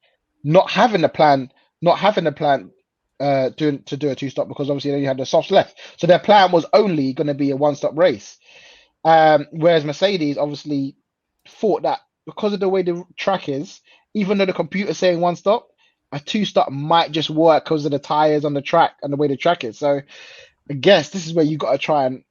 not having a plan to do a two stop, because obviously they only had the softs left. So their plan was only going to be a one stop race. Whereas Mercedes obviously thought that because of the way the track is, even though the computer's saying one stop, a two stop might just work because of the tires on the track and the way the track is. So I guess this is where you got to try and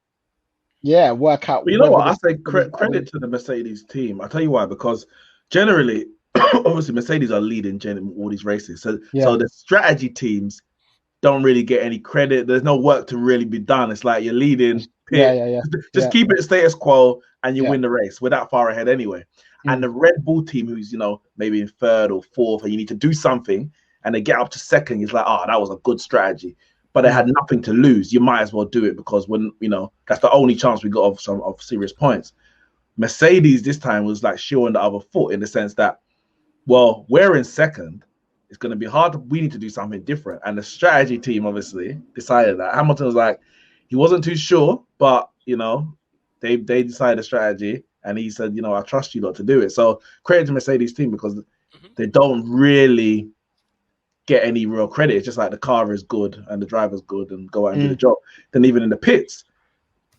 work out. But you know what? I say credit to the Mercedes team. I'll tell you why, because generally, obviously, Mercedes are leading all these races. So the strategy teams don't really get any credit. There's no work to really be done. It's like you're leading. Just keep it status quo and you win the race. We're that far ahead anyway. And the Red Bull team, who's, maybe in third or fourth, and you need to do something, and they get up to second, it's like, that was a good strategy. but they had nothing to lose. You might as well do it because when that's the only chance we got of serious points. Mercedes this time was like shoe on the other foot in the sense that, well, we're in second. It's going to be hard. We need to do something different. And the strategy team obviously decided that. Hamilton was like, he wasn't too sure, but they decided a strategy, and he said, I trust you lot to do it. So credit to Mercedes team because they don't really get any real credit. It's just like the car is good and the driver's good and go out and do the job. Then even in the pits,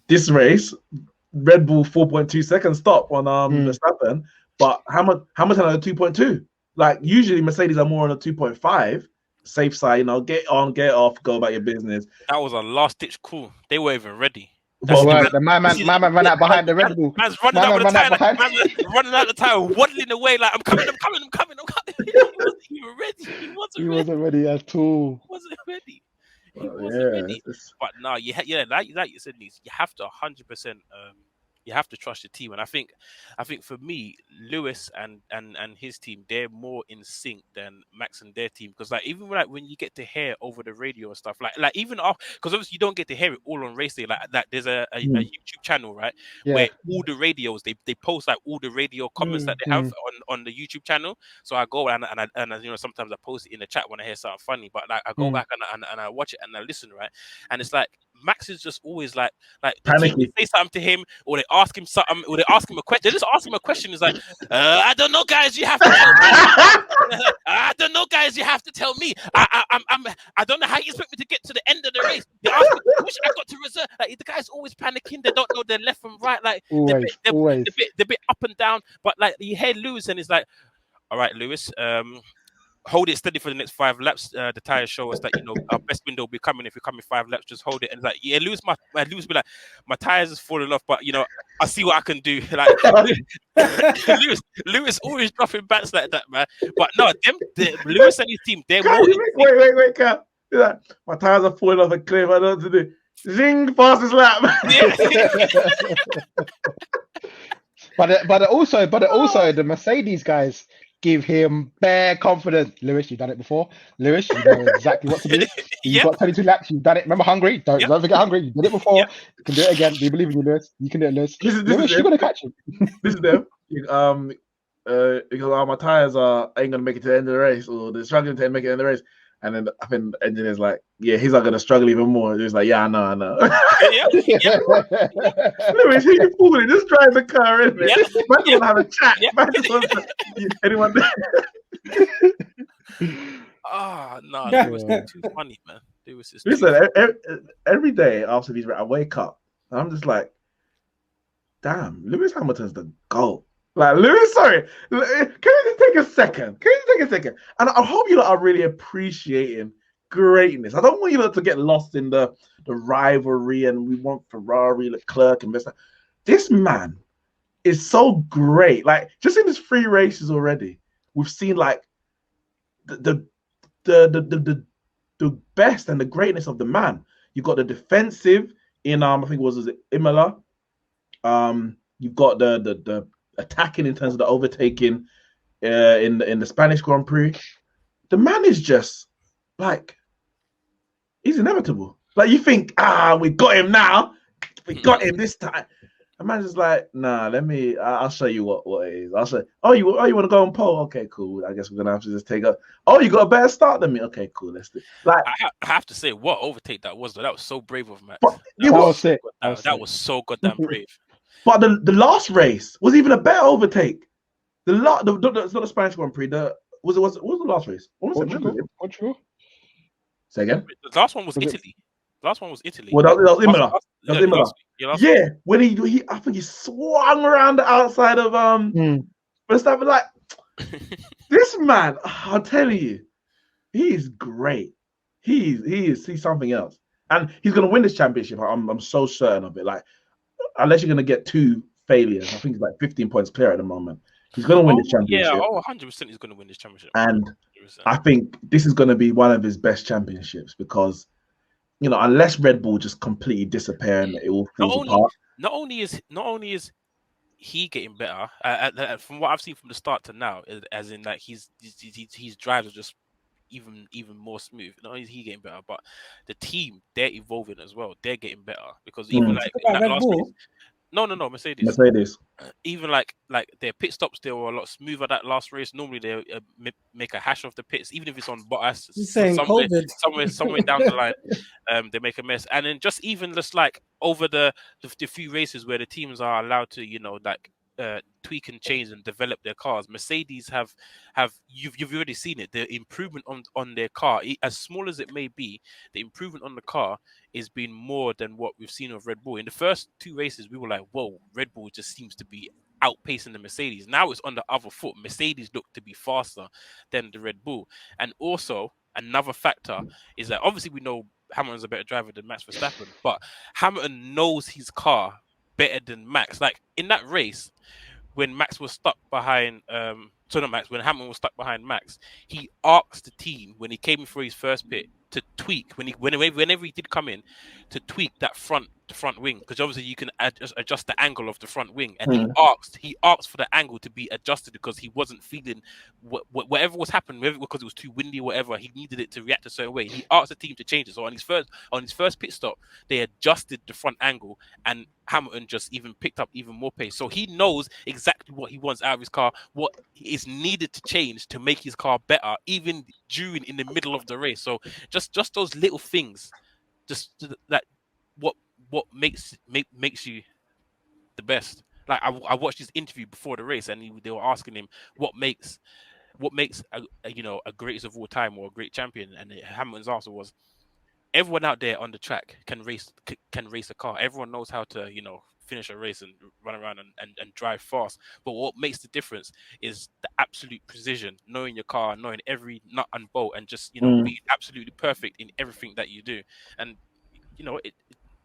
this race, Red Bull 4.2 seconds stop on Verstappen, but Hamilton on a 2.2. Like usually Mercedes are more on a 2.5, safe side. Get on, get off, go about your business. That was a last ditch call. They were even ready. The my man ran out behind the Red Bull. Man's running out the tire, running out the tire, waddling away like I'm coming. He wasn't ready at all. He wasn't ready. But no, like you said, Neeks, you have to 100%. You have to trust your team, and I think for me, Lewis and his team, they're more in sync than Max and their team, because like even like when you get to hear over the radio and stuff, like even off, because obviously you don't get to hear it all on race day. Like there's a YouTube channel, right, where all the radios they post like all the radio comments that they have on the YouTube channel. So I go and sometimes I post it in the chat when I hear something funny, but like I go back and I watch it and I listen, right, and it's like Max is just always like the team say something to him, or they ask him something, or they ask him a question. They just ask him a question. It's like, I don't know, guys. You have to tell me. I don't know, guys. You have to tell me. I don't know how you expect me to get to the end of the race. They ask me, which I got to reserve. Like the guys always panicking. They don't know their left from right. Like they're a bit up and down. But like you hear Lewis and it's like, all right, Lewis. Hold it steady for the next 5 laps. The tires show us that our best window will be coming. If you're coming 5 laps, just hold it. And it's like, Lewis be like, my tires is falling off, but I see what I can do. Like Lewis always dropping bats like that, man. But no, Lewis and his team, they're more. Wait, Kat. Like, my tires are falling off a cliff. I don't know what to do. Zing, fastest lap. But also the Mercedes guys give him bare confidence. Lewis, you've done it before. Lewis, you know exactly what to do. You've got 22 laps. You've done it. Remember Hungary? Don't forget Hungary. You did it before. You can do it again. We believe in you, Lewis. You can do it, Lewis. Lewis, you're gonna catch him. This is them. Because my tires ain't gonna make it to the end of the race, or they're struggling to make it in the race. And then I think the engineer's like, he's not gonna struggle even more. He's like, I know. Lewis, who you fooling? Just drive the car, isn't it? Might as well have a chat. Anyone there? No, it was too funny, man. Listen, every day after these, I wake up and I'm just like, damn, Lewis Hamilton's the GOAT. Like, Lewis, sorry. Can you just take a second? And I hope you lot are really appreciating greatness. I don't want you lot to get lost in the rivalry and we want Ferrari, Leclerc, and Verstappen. This man is so great. Like, just in his 3 races already, we've seen like the best and the greatness of the man. You've got the defensive in I think was it Imola. You've got the attacking in terms of the overtaking in the Spanish Grand Prix. The man is just like, he's inevitable. Like you think, we got him now. We got him this time. The man's just like, nah, I'll show you what it is. I'll show you. Oh, you want to go on pole? Okay, cool. I guess we're going to have to just take up. Oh, you got a better start than me? Okay, cool. Let's do it. Like, I have to say, what overtake that was, though. That was so brave of Max. That was sick. That was so goddamn brave. But the last race was even a better overtake. It's not the Spanish Grand Prix. What was the last race? What was it? Portugal? Say again? The last one was Italy. The last one was Italy. Well, that was Imola. That was Imola. Yeah, when I think he swung around the outside of Verstappen. Like, this man, I'll tell you, he is great. He's something else. And he's gonna win this championship. I'm so certain of it. Like, unless you're going to get 2 failures. I think he's like 15 points clear at the moment. He's going to win this championship. Yeah, 100% he's going to win this championship. And 100%. I think this is going to be one of his best championships because, unless Red Bull just completely disappear and it all falls apart. Not only is he getting better, from what I've seen from the start to now, as in like his drives are just even more smooth. Not only is he getting better, but the team, they're evolving as well. They're getting better because even like that Red last Bull? race, no, Mercedes. Even like their pit stops, they were a lot smoother that last race. Normally they make a hash of the pits, even if it's on Bottas. Somewhere down the line, they make a mess. And then just even just like over the few races where the teams are allowed to, like tweak and change and develop their cars. Mercedes have you've already seen it. The improvement on their car, as small as it may be, the improvement on the car is being more than what we've seen of Red Bull. In the first two races, we were like, whoa, Red Bull just seems to be outpacing the Mercedes. Now it's on the other foot. Mercedes look to be faster than the Red Bull. And also, another factor is that obviously we know Hamilton's a better driver than Max Verstappen, but Hamilton knows his car better than Max. Like in that race, when Max was stuck behind, when Hamilton was stuck behind Max, he asked the team when he came in for his first pit to tweak whenever he did come in to tweak that front wing, because obviously you can adjust the angle of the front wing, and he asked for the angle to be adjusted because he wasn't feeling whatever was happening, whether because it was too windy or whatever, he needed it to react a certain way. He asked the team to change it. So on his first pit stop, they adjusted the front angle, and Hamilton just even picked up even more pace. So he knows exactly what he wants out of his car, what is needed to change to make his car better, even in the middle of the race. So just those little things, just that what makes you the best. Like I watched his interview before the race, and they were asking him what makes a greatest of all time or a great champion, and Hamilton's answer was, everyone out there on the track can race a car. Everyone knows how to finish a race and run around and drive fast. But what makes the difference is the absolute precision, knowing your car, knowing every nut and bolt, and just being absolutely perfect in everything that you do. And it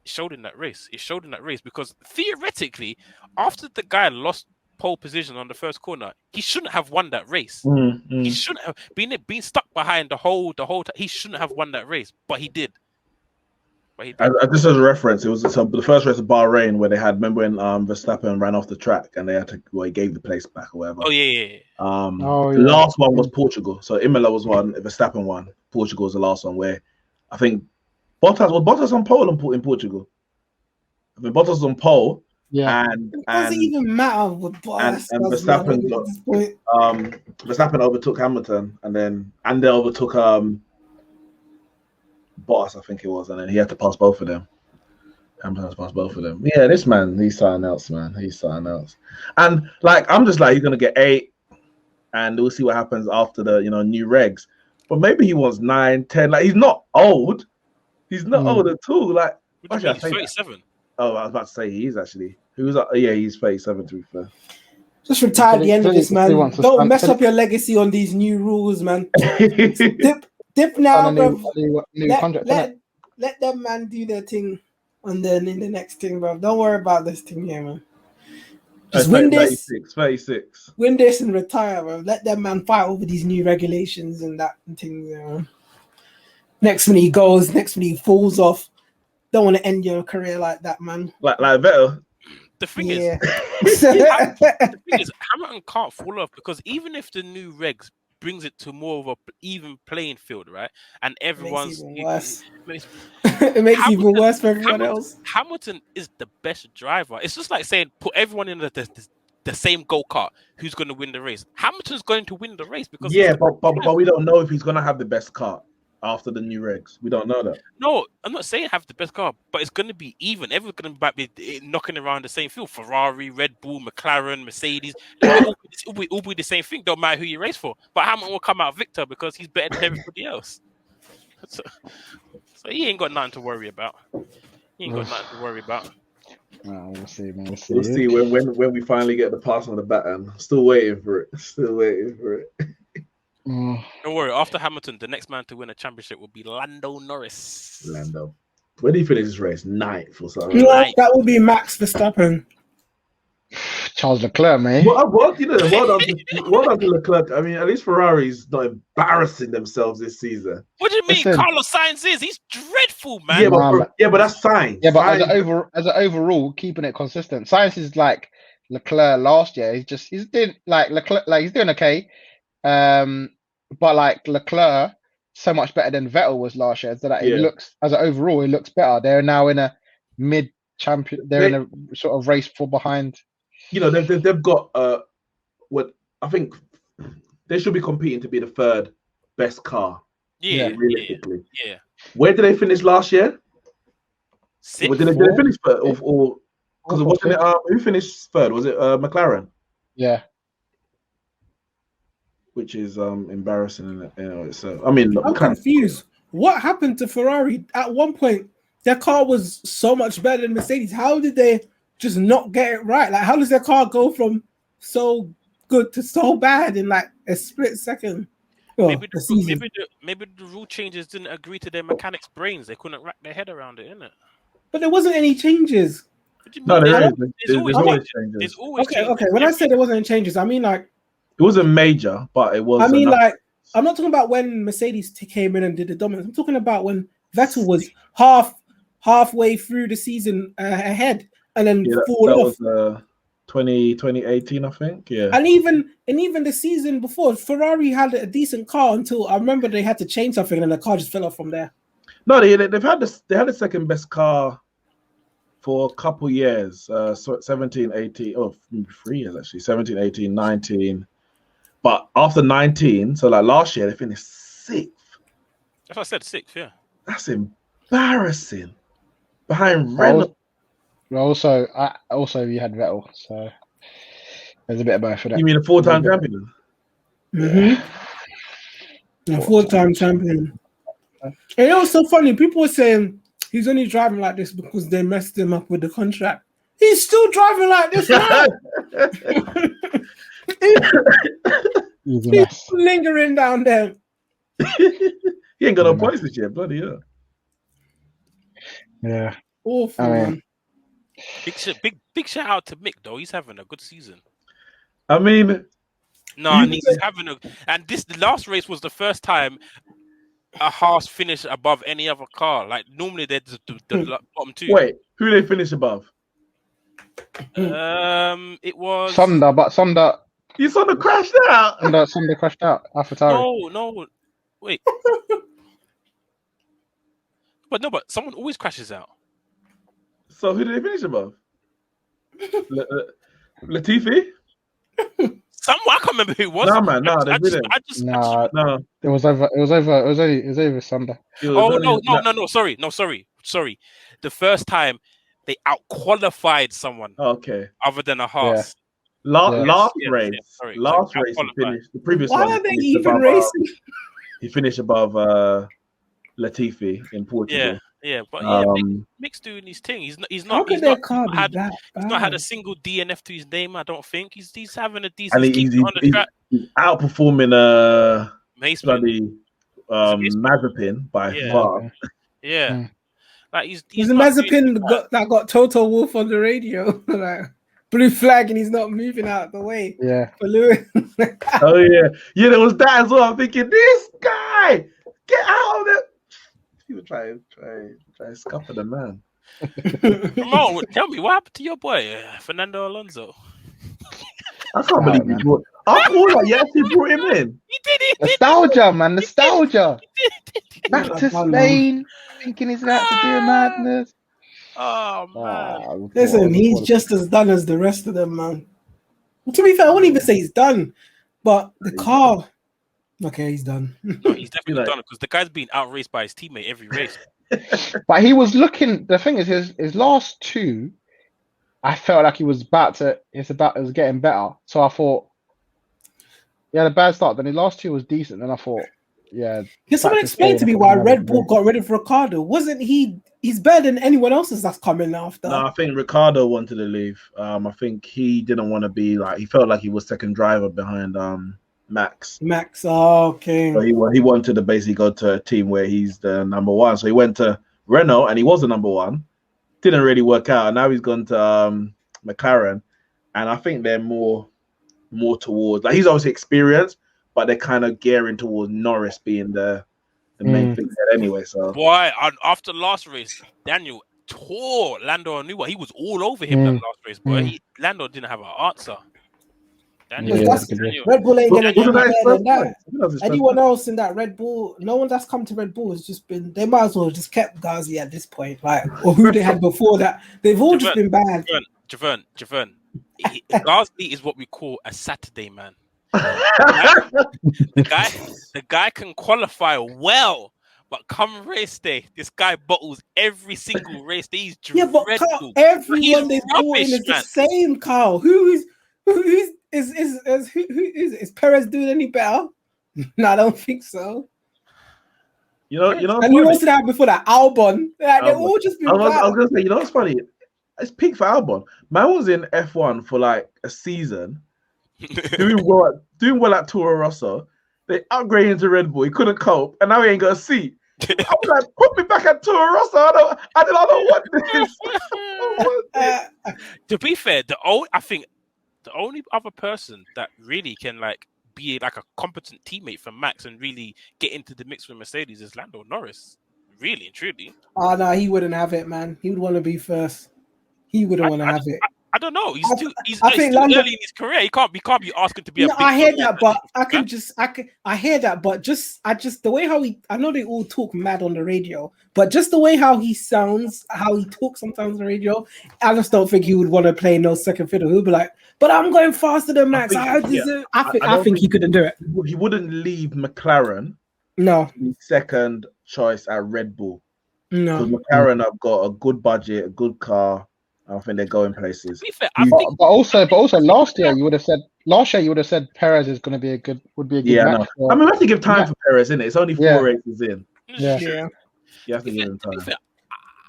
showed in that race. It showed in that race because theoretically, after the guy lost pole position on the first corner, he shouldn't have won that race. He shouldn't have been stuck behind the whole time. He shouldn't have won that race, but he did. Just as a reference, it was the first race of Bahrain where they had, remember when Verstappen ran off the track and they had to, he gave the place back or whatever. The last one was Portugal. So Imola was one, Verstappen won. Portugal was the last one where I think Bottas on pole in Portugal. I mean, Bottas was on pole. Yeah, and it doesn't even matter with Bottas. And Verstappen overtook Hamilton, and they overtook Bottas, I think it was, and then he had to pass both of them. Hamilton has passed both of them. Yeah, this man, he's something else, man. He's something else. And I'm just like, he's gonna get 8, and we'll see what happens after the new regs. But maybe he wants 9, 10. Like, he's not old. He's not old at all. Like, he's 37. Oh, I was about to say he is actually. He's 37 to be fair. Just retire at the end of this, man. Don't mess up your legacy on these new rules, man. Dip now, bro. Let them man do their thing, and then in the next thing, bro. Don't worry about this thing here, man. Just win this. 36. Win this and retire, bro. Let them man fight over these new regulations and that thing, Next minute he goes, next minute he falls off. Don't want to end your career like that, man. Like Vettel. The thing is, Hamilton can't fall off because even if the new regs brings it to more of a even playing field, right? And everyone's it makes it even worse for everyone else. Hamilton is the best driver. It's just like saying put everyone in the same go-kart. Who's going to win the race? Hamilton's going to win the race because but we don't know if he's going to have the best car after the new regs. We don't know that. No, I'm not saying have the best car, but it's going to be even. Everyone's going to be knocking around the same field. Ferrari, Red Bull, McLaren, Mercedes. It'll be the same thing. Don't matter who you race for. But Hamilton will come out victor because he's better than everybody else. So he ain't got nothing to worry about. We'll see, man. We'll see when we finally get the pass on the baton. Still waiting for it. Don't worry. After Hamilton, the next man to win a championship will be Lando Norris. Where do you finish this race? 9th or something? That will be Max Verstappen. Charles Leclerc, man. Well done to Leclerc. I mean, at least Ferrari's not embarrassing themselves this season. What do you mean? Carlos Sainz is? He's dreadful, man. Yeah, but that's Sainz. Yeah, but as an overall, keeping it consistent. Sainz is like Leclerc last year. He's doing like Leclerc, like he's doing okay. But like Leclerc so much better than Vettel was last year. So that it Yeah. looks, as an overall, it looks better. They're now in a mid-champion. They're in a sort of race for behind. You know, they've got what I think they should be competing to be the third best car. Yeah, realistically. Yeah. Where did they finish last year? Sixth? Did they finish third or because it wasn't it? Who finished third? Was it McLaren? Yeah. Which is embarrassing. So I mean, I'm confused. What happened to Ferrari? At one point, their car was so much better than Mercedes. How did they just not get it right? Like, how does their car go from so good to so bad in like a split second? Maybe the rule changes didn't agree to their mechanics' brains. They couldn't wrap their head around it, innit? But there wasn't any changes. No, there's always changes. There's always okay. When I say there wasn't any changes, I mean like it wasn't major, but it was. I mean, like I'm not talking about when Mercedes came in and did the dominance. I'm talking about when Vettel was halfway through the season ahead and then fall off. Was, 2018, I think. Yeah. And even the season before, Ferrari had a decent car until I remember they had to change something and the car just fell off from there. No, they've had the second best car for a couple years. 17, 18, 3 years actually. 17, 18, 19. But after 19, so like last year, they finished 6th. That's what I said, 6th, yeah. That's embarrassing. Behind Renault. Also, you had Vettel, so there's a bit of both for that. You mean a 4-time champion? Mm-hmm. A 4-time champion. And it was so funny. People were saying he's only driving like this because they messed him up with the contract. He's still driving like this now. He's lingering down there. He ain't got no points this year, bloody hell. Yeah. Awful, man. Big shout out to Mick though. He's having a good season. I mean, he's having and the last race was the first time a Haas finished above any other car. Like normally they're the bottom two. Wait, who they finish above? It was Saunders, but Saunders. You saw the crashed out. Saunders crashed out. AlphaTauri. No, wait. But someone always crashes out. So who did they finish above? Latifi? Someone I can't remember who it was. No, man, they didn't. No. It was over Saunders. No. Sorry. The first time they out-qualified someone. Okay. Other than a Haas. Last race he finished. The previous one. Why are they even racing? He finished above Latifi in Portugal. Yeah, but Mick's doing his thing. He's not had a single DNF to his name. I don't think he's having a decent season on the track. He's outperforming Mazepin by far. Yeah, like he's a Mazepin that got Toto Wolff on the radio, like blue flag, and he's not moving out the way. Yeah, for Lewis. Oh yeah, there was that as well. I'm thinking, this guy, get out of it. He would try to scupper the man. Come on, tell me what happened to your boy Fernando Alonso. I can't believe he brought. You actually brought him in. He did. Nostalgia, man, nostalgia. Back to Spain, thinking he's about to do a madness. Oh man! Listen, he's just as done as the rest of them, man. To be fair, I wouldn't even say he's done, but the car. Okay, he's done. No, he's definitely done it because the guy's being outraced by his teammate every race. But he was looking. The thing is, his last two, I felt like he was it was getting better. So I thought he had a bad start. Then his last two was decent. And I thought, yeah. Can someone explain to me why Red Bull got rid of Ricciardo? Wasn't he? He's better than anyone else's that's coming after. No, I think Ricciardo wanted to leave. I think he didn't want to be he felt like he was second driver behind Max. Okay. So he wanted to basically go to a team where he's the number one. So he went to Renault and he was the number one. Didn't really work out. And now he's gone to McLaren. And I think they're more towards he's obviously experienced, but they're kind of gearing towards Norris being the main thing there anyway. So after last race, Daniel tore Lando a new one. He was all over him that last race, but Lando didn't have an answer. Daniel. Red Bull ain't gonna Wasn't be that his better than first that. point? Anyone else in that Red Bull, no one that's come to Red Bull has just been. They might as well just kept Ghazi at this point, like, or who they had before that. They've all just been bad. Javern. Ghazi is what we call a Saturday man. The guy can qualify well, but come race day, this guy bottles every single race day. He's but Carl, everyone they brought in is the same. Carl, is Perez doing any better? No, I don't think so. You know. And who else did I have before that? Albon. Like, they all just been I was gonna say, you know what's funny? It's peak for Albon. Man was in F1 for like a season, doing well at Toro Rosso. They upgraded to Red Bull. He couldn't cope, and now he ain't got a seat. I was like, put me back at Toro Rosso. I don't want this. To be fair, I think the only other person that really can like be like a competent teammate for Max and really get into the mix with Mercedes is Lando Norris. Really and truly. Oh no, he wouldn't have it, man. He would want to be first. He wouldn't want to have it. I don't know. He's still early in his career. He can't be asking to be a big I hear that, but I hear that, but the way how I know they all talk mad on the radio, but just the way how he sounds, how he talks sometimes on the radio, I just don't think he would want to play no second fiddle. He'll be like, but I'm going faster than Max. I think he couldn't do it. He wouldn't leave McLaren. No. Second choice at Red Bull. No. Because McLaren have got a good budget, a good car. I think they're going places. But also last year you would have said Perez is going to be would be a good match. No. I mean, we have to give time for Perez, innit? It's only 4 races in. Yeah. You have to give him time.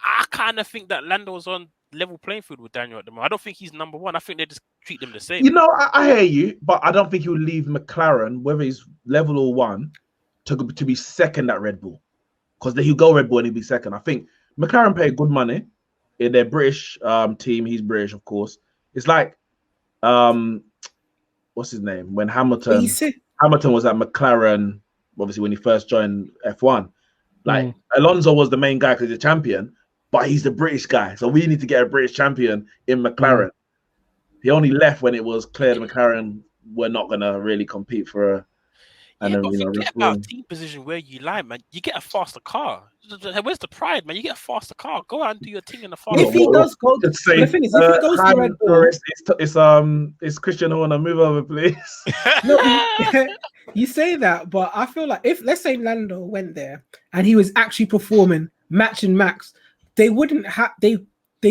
I kind of think that Lando's on level playing field with Daniel at the moment. I don't think he's number one. I think they just treat them the same. You know, I hear you, but I don't think he'll leave McLaren, whether he's level or one, to be second at Red Bull. Because he'll go Red Bull and he'll be second. I think McLaren pay good money. In their British team, he's British, of course. It's like, what's his name? When Hamilton was at McLaren, obviously when he first joined F1. Like Alonso was the main guy because he's a champion, but he's the British guy. So we need to get a British champion in McLaren. He only left when it was clear that McLaren were not gonna really compete for a. And then, forget about team position where you lie, man. You get a faster car. Where's the pride, man? You get a faster car. Go out and do your thing in the faster. If he does go, the thing is, if he goes to Red Bull, it's Christian Horner. Move over, please. No, you say that, but I feel like if let's say Lando went there and he was actually performing, matching Max, they wouldn't have. They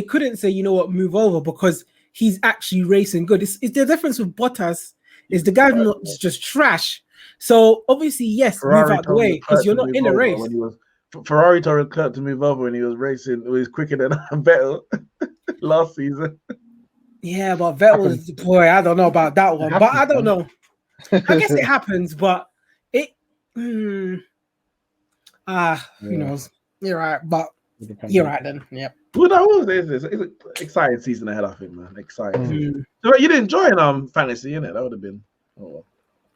couldn't say, you know what, move over because he's actually racing good. It's the difference with Bottas is the guy's not just trash. So obviously, yes, Ferrari move out the way because you're not in a race. Ferrari told Kurt to move over when he was racing. He was quicker than Vettel last season. Yeah, but Vettel, boy, I don't know about that one. But I don't know. I guess it happens, but who knows? You're right, but you're right then. Yep. Well, that was it's an exciting season ahead, I think, man. Exciting. So you didn't join fantasy, innit? That would have been. Oh.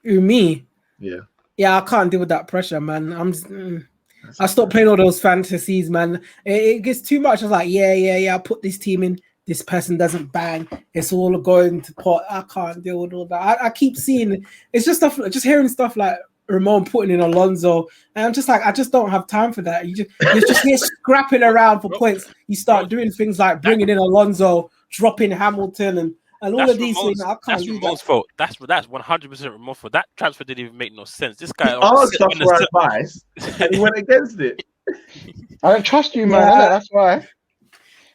Me? Yeah, I can't deal with that pressure, man. I stopped playing all those fantasies, man. It gets too much. I was like, yeah. I'll put this team in. This person doesn't bang. It's all going to pot. I can't deal with all that. I keep seeing it's just stuff, just hearing stuff like Ramon putting in Alonso, and I'm just like, I just don't have time for that. You're just here scrapping around for points. You start doing things like bringing in Alonso, dropping Hamilton, and all of these things. I can't do Ramon's fault. That's 100% Ramon's fault. That transfer didn't even make no sense. This guy asked stuff for advice, and he went against it. I don't trust you, man. That's why.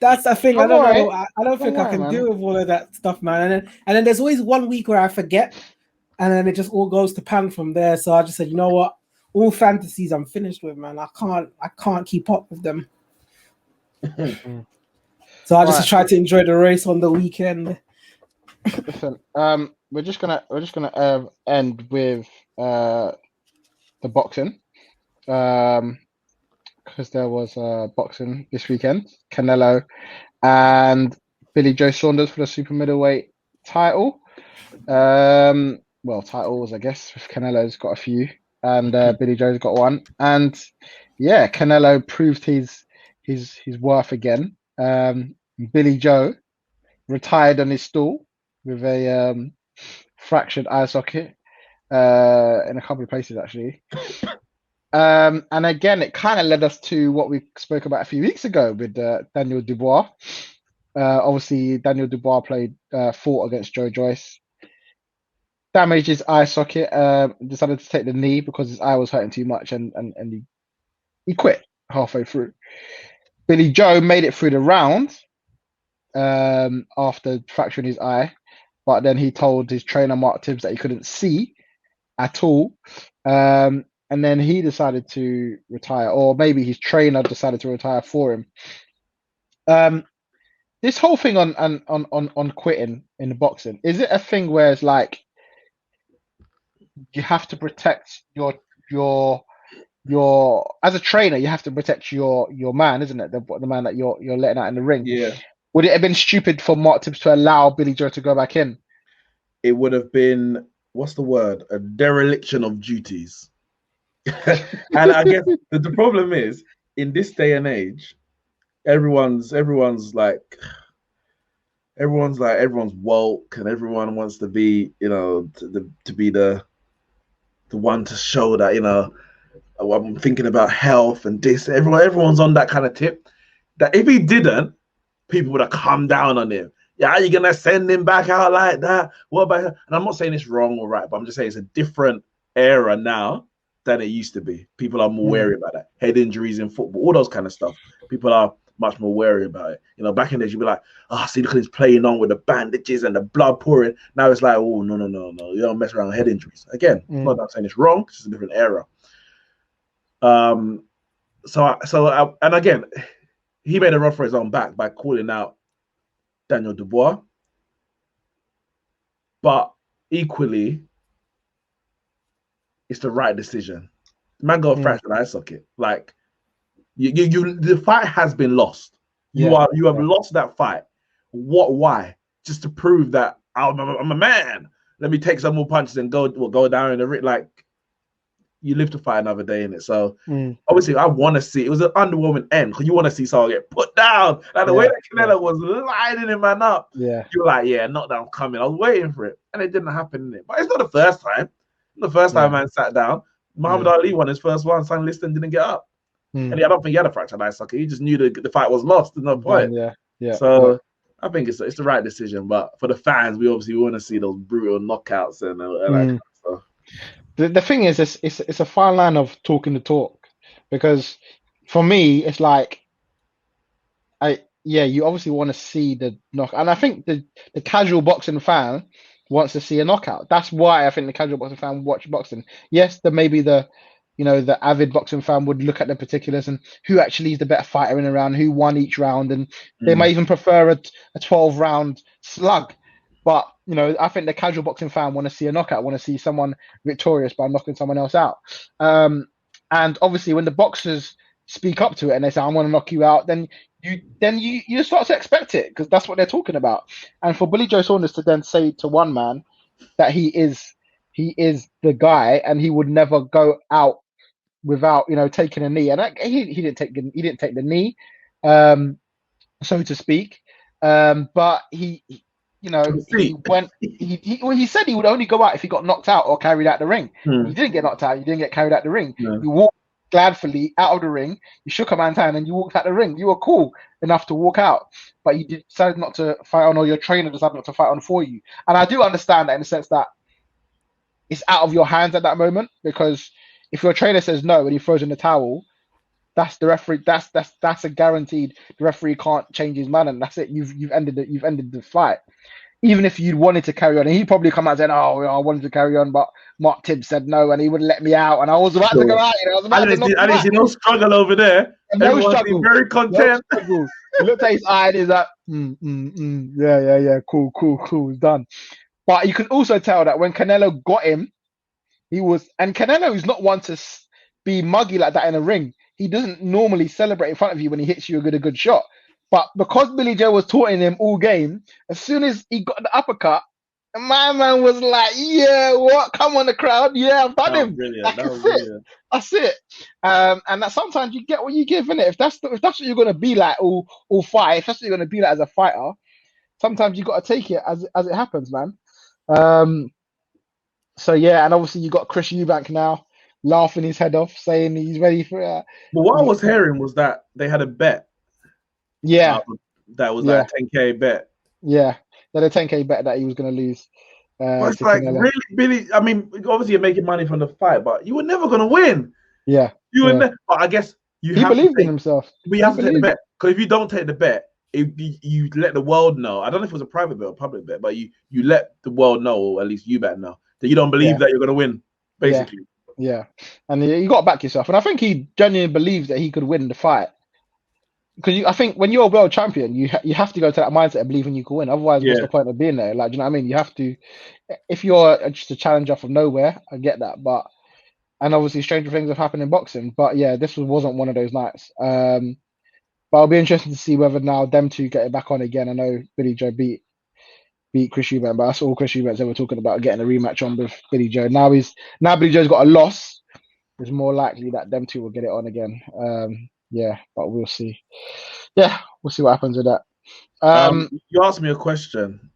That's the thing. I don't know. I don't think I can deal with all of that stuff, man. And then there's always 1 week where I forget, and then it just all goes to pan from there. So I just said, you know what? All fantasies I'm finished with, man. I can't keep up with them. So I just tried to enjoy the race on the weekend. Listen, we're just gonna end with the boxing, because there was boxing this weekend. Canelo and Billy Joe Saunders for the Super Middleweight title. Titles, I guess. Canelo's got a few, and Billy Joe's got one. And yeah, Canelo proved his worth again. Billy Joe retired on his stool with a fractured eye socket in a couple of places actually. And again, it kind of led us to what we spoke about a few weeks ago with Daniel Dubois. Obviously, Daniel Dubois fought against Joe Joyce. Damaged his eye socket, decided to take the knee because his eye was hurting too much, and he quit halfway through. Billy Joe made it through the round after fracturing his eye, but then he told his trainer Mark Tibbs that he couldn't see at all, and then he decided to retire, or maybe his trainer decided to retire for him. This whole thing on quitting in the boxing, is it a thing where it's like you have to protect your as a trainer, you have to protect your man, isn't it? The man that you're letting out in the ring. Yeah. Would it have been stupid for Mark Tibbs to allow Billy Joe to go back in? It would have been, what's the word? A dereliction of duties. And I guess the problem is, in this day and age, everyone's woke, and everyone wants to be, to be the one to show that, I'm thinking about health and this. Everyone's on that kind of tip. That if he didn't, people would have come down on him. Yeah, are you gonna send him back out like that? What about him? And I'm not saying it's wrong or right, but I'm just saying it's a different era now than it used to be. People are more wary about that. Head injuries in football, all those kind of stuff. People are much more wary about it. Back in the days, you'd be like, see, look at he's playing on with the bandages and the blood pouring. Now it's like, oh, no. You don't mess around with head injuries. Again, I'm not saying it's wrong. It's just a different era. And again, he made a run for his own back by calling out Daniel Dubois. But equally, it's the right decision. The man got a fractured eye socket. Like, the fight has been lost. You have lost that fight. Why? Just to prove that I'm a man. Let me take some more punches and go down in the ring. Like, you live to fight another day in it. So obviously, I want to see. It was an underwhelming end because you want to see someone get put down. Like the way that Canelo was lining him man up. Yeah, you're like, knockdown coming. I was waiting for it, and it didn't happen. But it's not the first time. The first time man sat down, Muhammad Ali won his first one. Sang Liston didn't get up. And I don't think he had a fractured eye socket. He just knew the fight was lost. There's no point. So I think it's the right decision. But for the fans, we obviously want to see those brutal knockouts and like so. The thing is, it's a fine line of talking the talk, because for me, it's like, you obviously want to see the knock, and I think the casual boxing fan wants to see a knockout. That's why I think the casual boxing fan watch boxing. Yes, maybe the avid boxing fan would look at the particulars and who actually is the better fighter in a round, who won each round, and they may even prefer a 12-round slug. But, I think the casual boxing fan want to see a knockout, want to see someone victorious by knocking someone else out. And obviously when the boxers speak up to it and they say, I'm going to knock you out, then you start to expect it, because that's what they're talking about. And for Billy Joe Saunders to then say to one man that he is the guy and he would never go out without, taking a knee. And he didn't take the knee, so to speak. But he said he would only go out if he got knocked out or carried out the ring. He didn't get knocked out. He didn't get carried out the ring. You walked gladfully out of the ring. You shook a man's hand and you walked out the ring. You were cool enough to walk out, but you decided not to fight on, or your trainer decided not to fight on for you. And I do understand that in the sense that it's out of your hands at that moment, because if your trainer says no and he throws in the towel, that's the referee. That's a guaranteed. The referee can't change his mind, and that's it. You've ended the fight. Even if you wanted to carry on, and he'd probably come out saying, "Oh, I wanted to carry on, but Mark Tibbs said no, and he wouldn't let me out, and I was about to go out. I didn't see no struggle over there. No struggle. Very content. No he looked at his eye and he's like, yeah, cool, it's done. But you can also tell that when Canelo got him, and Canelo is not one to be muggy like that in a ring. He doesn't normally celebrate in front of you when he hits you a good shot. But because Billy Joe was taunting him all game, as soon as he got the uppercut, my man was like, yeah, what? Come on, the crowd. Yeah, I've done him. That's it. And that sometimes you get what you give, innit? If that's what you're going to be like all fight, if that's what you're going to be like as a fighter, sometimes you got to take it as it happens, man. So yeah, and obviously you got Chris Eubank now laughing his head off, saying he's ready for it. But what I was hearing was that they had a bet. Yeah. That was like a 10K bet. Yeah. They had a 10K bet that he was going to lose. But it's like, Canelo. really, Billy, I mean, obviously you're making money from the fight, but you were never going to win. Yeah. You were never, but I guess he believed in himself. But you have to take the bet. Because if you don't take the bet, you let the world know. I don't know if it was a private bet or public bet, but you let the world know, or at least you bet know, that you don't believe that you're going to win, basically. Yeah. And you got to back yourself. And I think he genuinely believes that he could win the fight. Because I think when you're a world champion, you have to go to that mindset of believing you can win. Otherwise, what's the point of being there? Like, do you know what I mean? You have to. If you're just a challenger from nowhere, I get that. And obviously, stranger things have happened in boxing. But yeah, this wasn't one of those nights. But I'll be interested to see whether now them two get it back on again. I know Billy Joe beat Chris Eubank, but that's all Chris Eubank's ever talking about, getting a rematch on with Billy Joe. Now Billy Joe's got a loss. It's more likely that them two will get it on again. Yeah, but we'll see. Yeah, we'll see what happens with that. You asked me a question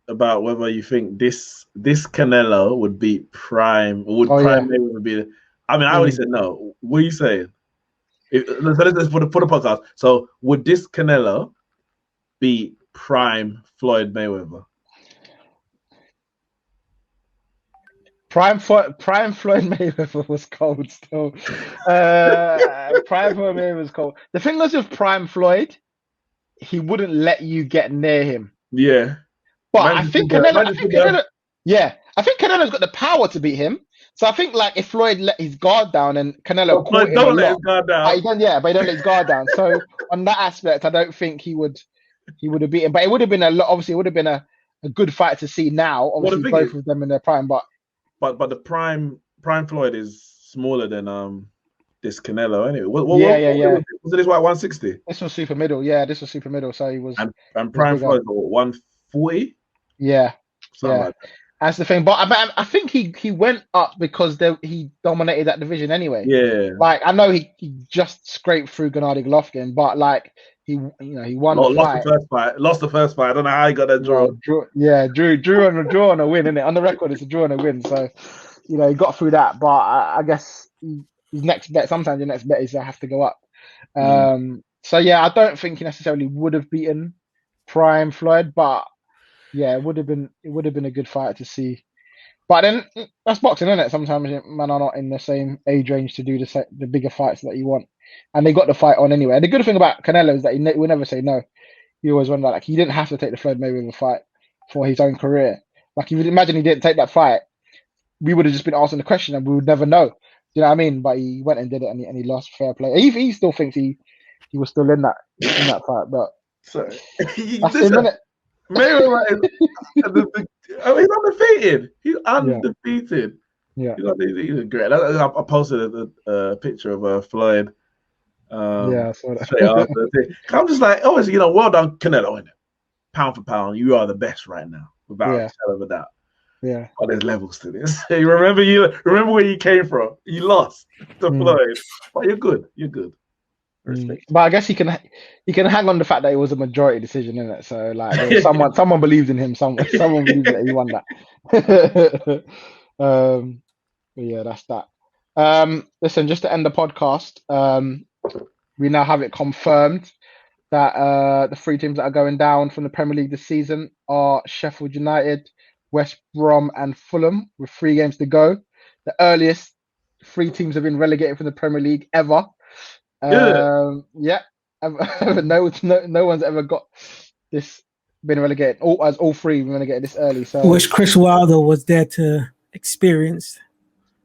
about whether you think this Canelo would beat Prime, or Prime Mayweather be. I mean, I already said no. What are you saying? So this is for the podcast. So would this Canelo beat Prime Floyd Mayweather? Prime Floyd Mayweather was cold still. Prime Floyd Mayweather was cold. The thing was with Prime Floyd, he wouldn't let you get near him. Yeah. But I think Canelo's got the power to beat him. So I think like if Floyd let his guard down and Canelo caught him don't let his guard down. But he don't let his guard down. So on that aspect, I don't think he would have beaten. But it would have been it would have been a good fight to see now. Obviously both of them in their prime, but the prime Floyd is smaller than this Canelo anyway. Was it this 160? This was super middle. Yeah, this was super middle. So he was. And Prime Floyd 140. Yeah. Something like that. That's the thing. But I think he went up because he dominated that division anyway. Yeah. Like I know he just scraped through Gennady Golovkin, but like he won the fight. Lost the first fight. I don't know how he got that draw. Drew on a win, innit? On the record, it's a draw and a win. So, he got through that. But I guess his next bet, sometimes your next bet is to have to go up. So yeah, I don't think he necessarily would have beaten Prime Floyd, but yeah, it would have been a good fight to see. But then that's boxing, isn't it? Sometimes men are not in the same age range to do the bigger fights that you want. And they got the fight on anyway. And the good thing about Canelo is that he will never say no. He always won that. Like he didn't have to take the Floyd Mayweather fight for his own career. Like if you imagine he didn't take that fight, we would have just been asking the question and we would never know. Do you know what I mean? But he went and did it and he lost fair play. He still thinks he was still in that fight. But that's him, innit? Mayweather he's undefeated. He's undefeated. Yeah, he's great. I posted a picture of Floyd. I saw that. I'm just like, obviously, well done, Canelo. In it, pound for pound, you are the best right now, without a shadow of a doubt. Yeah, but there's levels to this. You remember where you came from. You lost to Floyd, but you're good. You're good. But I guess he can hang on the fact that it was a majority decision, isn't it? So like someone believed in him. Someone believed that he won that. But yeah, that's that. Listen, just to end the podcast, we now have it confirmed that the three teams that are going down from the Premier League this season are Sheffield United, West Brom, and Fulham, with 3 games to go. The earliest 3 teams have been relegated from the Premier League ever. No one's ever got this been relegated. All 3 been relegated this early. So which Chris Wilder was there to experience.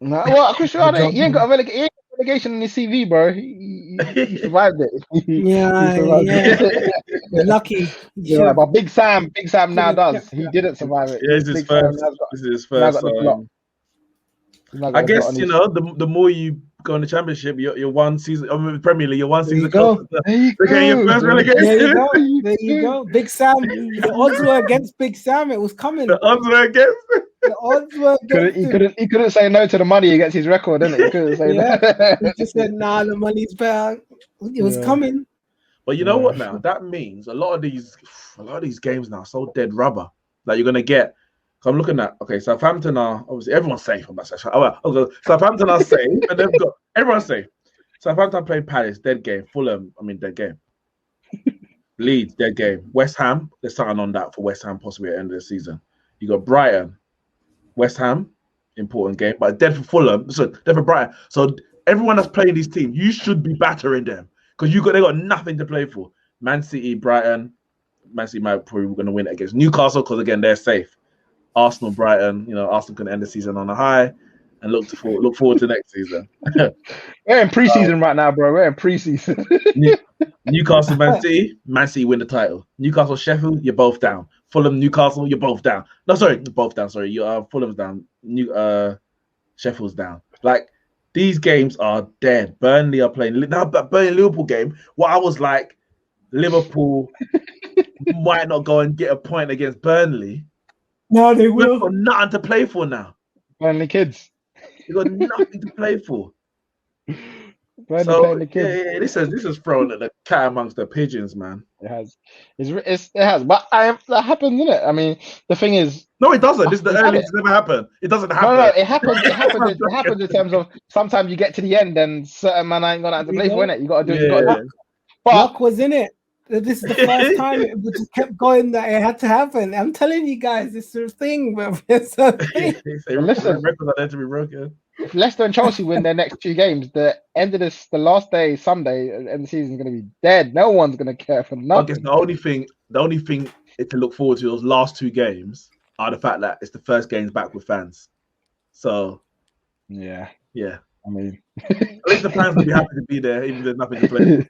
No, well, Chris Wilder, he ain't got a relegation in his CV, bro. He survived it. You're lucky. Yeah, but Big Sam now does. He didn't survive it. Yeah, this is his first. I guess the more you go in the Championship, you're one season. I mean, Premier League, you're one season closer to getting your first relegation. There you go. Big Sam. The odds were against Big Sam. It was coming. The odds were against. The odds were against. He couldn't say no to the money against his record, didn't he? He couldn't say no. He just said, "Nah, the money's better." It was coming. But you know what? Now that means a lot of these games now are so dead rubber. Like you're gonna get So I'm looking at Southampton are obviously everyone's safe on that session. Southampton are safe, and they've got everyone's safe. Southampton playing Palace, dead game. Fulham, dead game. Leeds, dead game. West Ham, there's something on that for West Ham possibly at the end of the season. You got Brighton, West Ham, important game, but dead for Fulham. So dead for Brighton. So everyone that's playing these teams, you should be battering them because they got nothing to play for. Man City, Brighton. Man City might probably going to win it against Newcastle because again they're safe. Arsenal, Brighton. Arsenal can end the season on a high and look forward to next season. We're in preseason right now, bro. We're in preseason. Newcastle, Man City win the title. Newcastle, Sheffield, you're both down. Fulham, Newcastle, you're both down. No, sorry, both down. Sorry, Fulham's down. Sheffield's down. Like these games are dead. Burnley are playing now. But Burnley Liverpool game. What I was like, Liverpool might not go and get a point against Burnley. No, they will. They've got nothing to play for now. Burnley kids. They've got nothing to play for. Burnley kids. This is thrown the cat amongst the pigeons, man. It has. It has. But that happens, isn't it? I mean, the thing is. No, it doesn't. This is the earliest it's ever happened. It doesn't happen. No, it happens. It happens in terms of sometimes you get to the end and certain man ain't gonna have to play for it. You got to do it. But luck was in it. This is the first time it just kept going that it had to happen. I'm telling you guys, it's a thing, bro. It's a thing. Listen, records are there to be broken. If Leicester and Chelsea win their next 2 games, the last day, Sunday, and the season is going to be dead. No one's going to care for nothing. I guess the only thing to look forward to those last 2 games are the fact that it's the first games back with fans. So, yeah. I mean, at least the fans will be happy to be there, even if there's nothing to play.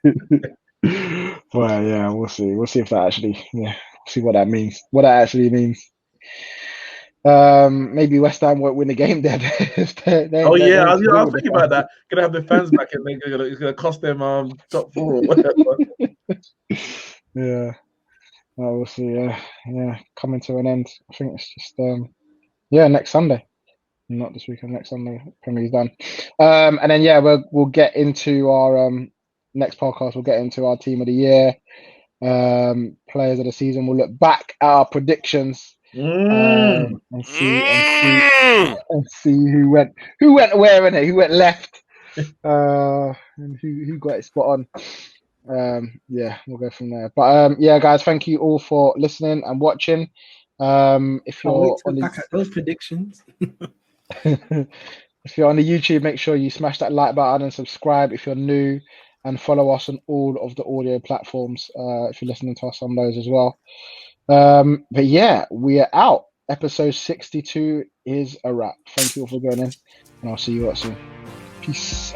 Well, yeah, we'll see. We'll see if that actually, see what that means. What that actually means. Maybe West Ham won't win the game there. I was thinking about that. Gonna have the fans back and it's gonna cost them top 4 or whatever. Yeah. We'll see. Yeah, coming to an end. I think it's just next Sunday. Not this weekend, next Sunday. Premier League's done. And then we'll get into our next podcast. We'll get into our team of the year, players of the season. We'll look back at our predictions. And see who went where in it, who went left, and who got it spot on. We'll go from there. But guys, thank you all for listening and watching. If you're on back at those predictions, if you're on the YouTube, make sure you smash that like button and subscribe if you're new, and follow us on all of the audio platforms if you're listening to us on those as well. But we are out. Episode 62 is a wrap. Thank you all for going in, and I'll see you all soon. Peace.